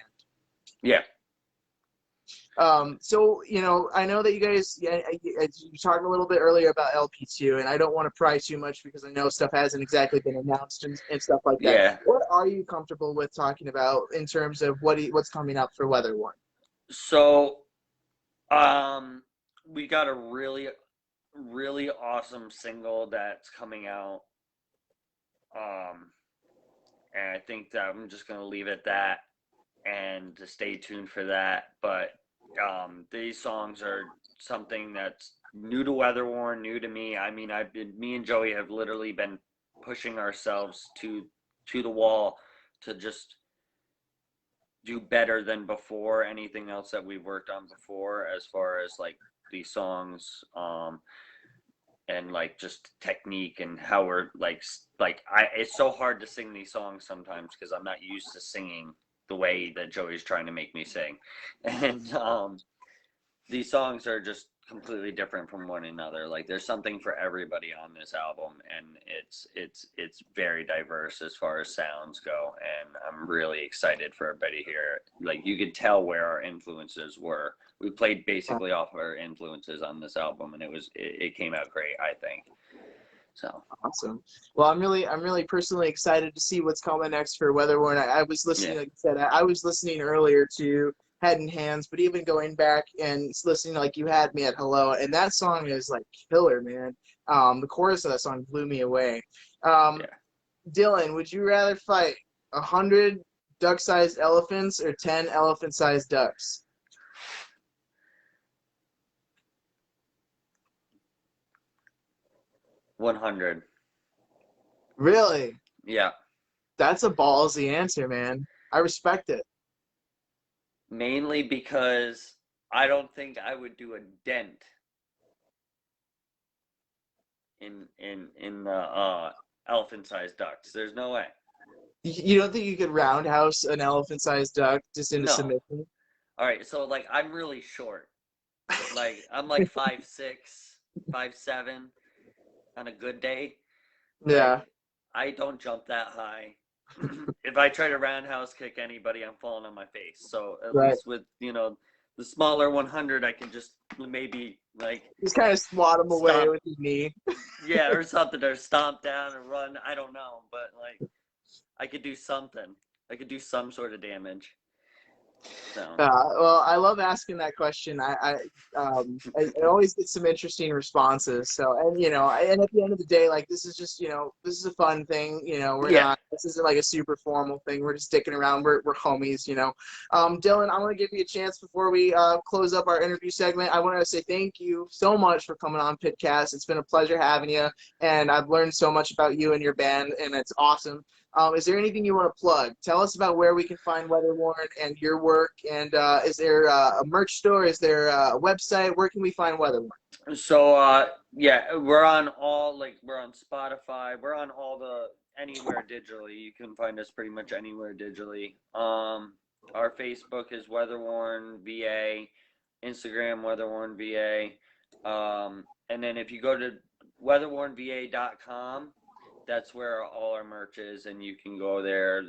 Yeah. So, I know that you guys, you talked a little bit earlier about LP2, and I don't want to pry too much because I know stuff hasn't exactly been announced and stuff like that. Yeah. What are you comfortable with talking about in terms of what's coming up for Weatherwarn? So, we got a really, really awesome single that's coming out. And I think that I'm just going to leave it at that and to stay tuned for that. But these songs are something that's new to Weatherwarn, new to me. I mean, me and Joey have literally been pushing ourselves to the wall to just do better than before anything else that we've worked on before, as far as like these songs, and like just technique and how we're like it's so hard to sing these songs sometimes because I'm not used to singing the way that Joey's trying to make me sing. And these songs are just completely different from one another. Like there's something for everybody on this album, and it's very diverse as far as sounds go, and I'm really excited for everybody here. Like you could tell where our influences were. We played basically off of our influences on this album, and it came out great, I think. So awesome. Well, I'm really personally excited to see what's coming next for Weatherwarn. I was listening, like you said, I was listening earlier to Head and Hands, but even going back and listening, like You Had Me at Hello, and that song is like killer, man. The chorus of that song blew me away. Dylan, would you rather fight 100 duck-sized elephants or 10 elephant-sized ducks? 100. Really? Yeah. That's a ballsy answer, man. I respect it. Mainly because I don't think I would do a dent in the elephant-sized ducks. There's no way. You don't think you could roundhouse an elephant-sized duck just into submission? All right, so like I'm really short. Like I'm like 5'6", 5'7" on a good day. Yeah. Like, I don't jump that high. If I try to roundhouse kick anybody, I'm falling on my face. So at least with the smaller 100, I can just maybe like just kind of swat him away with his knee. Yeah, or something, or stomp down or run. I don't know, but like I could do something. I could do some sort of damage. So. Well, I love asking that question. I always get some interesting responses. So, and and at the end of the day, like this is just this is a fun thing. We're not. This isn't like a super formal thing. We're just sticking around. We're homies. Dylan, I want to give you a chance before we close up our interview segment. I want to say thank you so much for coming on PIDCAST. It's been a pleasure having you, and I've learned so much about you and your band, and it's awesome. Is there anything you want to plug? Tell us about where we can find Weatherwarn and your work. And is there a merch store? Is there a website? Where can we find Weatherwarn? So, we're on we're on Spotify. We're on anywhere digitally. You can find us pretty much anywhere digitally. Our Facebook is Weatherwarn VA, Instagram Weatherwarn VA. And then if you go to weatherwarnva.com, that's where all our merch is, and you can go there.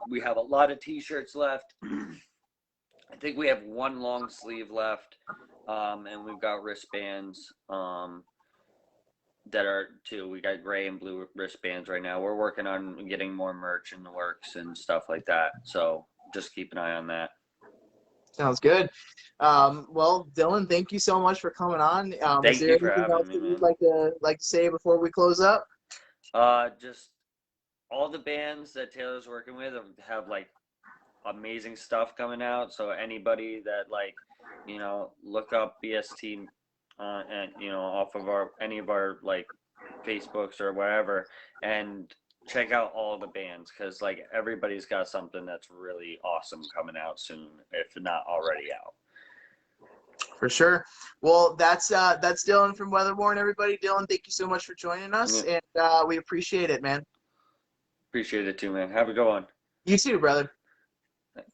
We have a lot of t-shirts left. I think we have one long sleeve left, and we've got wristbands that are too. We got gray and blue wristbands right now. We're working on getting more merch in the works and stuff like that, so just keep an eye on that. Sounds good. Well, Dylan, thank you so much for coming on. Thank you for having me, man. You'd like to say before we close up? Just all the bands that Taylor's working with have like amazing stuff coming out. So anybody that look up BST and off of any of our like Facebooks or whatever, and check out all the bands, because like everybody's got something that's really awesome coming out soon, if not already out. For sure. Well, that's Dylan from Weatherwarn, everybody. Dylan, thank you so much for joining us, and we appreciate it, man. Appreciate it too, man. Have a good one. You too, brother. A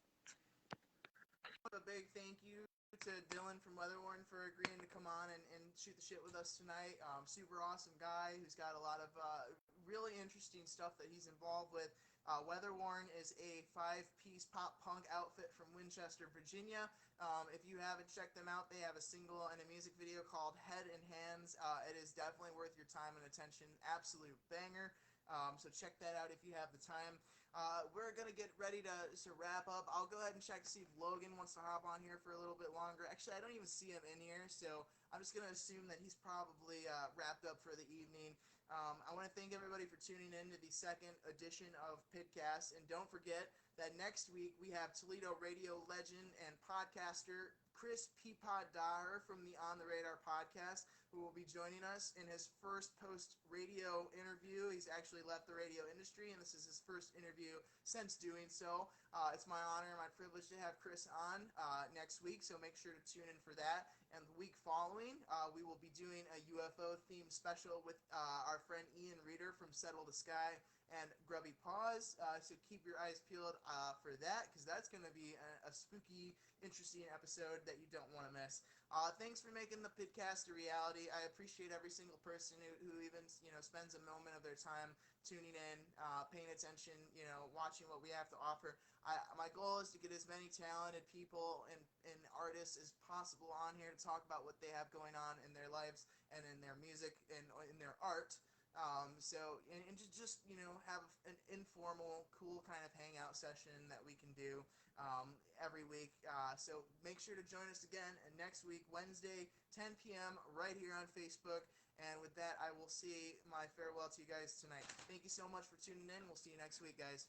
big thank you to Dylan from Weatherwarn for agreeing to come on and shoot the shit with us tonight. Super awesome guy who's got a lot of really interesting stuff that he's involved with. Weatherwarn is a 5-piece pop punk outfit from Winchester, Virginia. If you haven't checked them out, they have a single and a music video called Head and Hands. It is definitely worth your time and attention. Absolute banger. So check that out if you have the time. We're going to get ready to wrap up. I'll go ahead and check to see if Logan wants to hop on here for a little bit longer. Actually, I don't even see him in here, so I'm just going to assume that he's probably wrapped up for the evening. I want to thank everybody for tuning in to the second edition of PIDCAST. And don't forget that next week we have Toledo radio legend and podcaster Chris Peapod Daher from the On the Radar podcast, who will be joining us in his first post-radio interview. He's actually left the radio industry, and this is his first interview since doing so. It's my honor and my privilege to have Chris on next week, so make sure to tune in for that. And the week following, we will be doing a UFO-themed special with our friend Ian Reeder from Settle the Sky and Grubby Paws, so keep your eyes peeled for that, because that's going to be a spooky, interesting episode that you don't want to miss. Thanks for making the PIDCAST a reality. I appreciate every single person who even spends a moment of their time tuning in, paying attention, watching what we have to offer. My goal is to get as many talented people and artists as possible on here to talk about what they have going on in their lives and in their music and in their art. And to just, have an informal, cool kind of hangout session that we can do every week. So make sure to join us again next week, Wednesday, 10 p.m., right here on Facebook. And with that, I will say my farewell to you guys tonight. Thank you so much for tuning in. We'll see you next week, guys.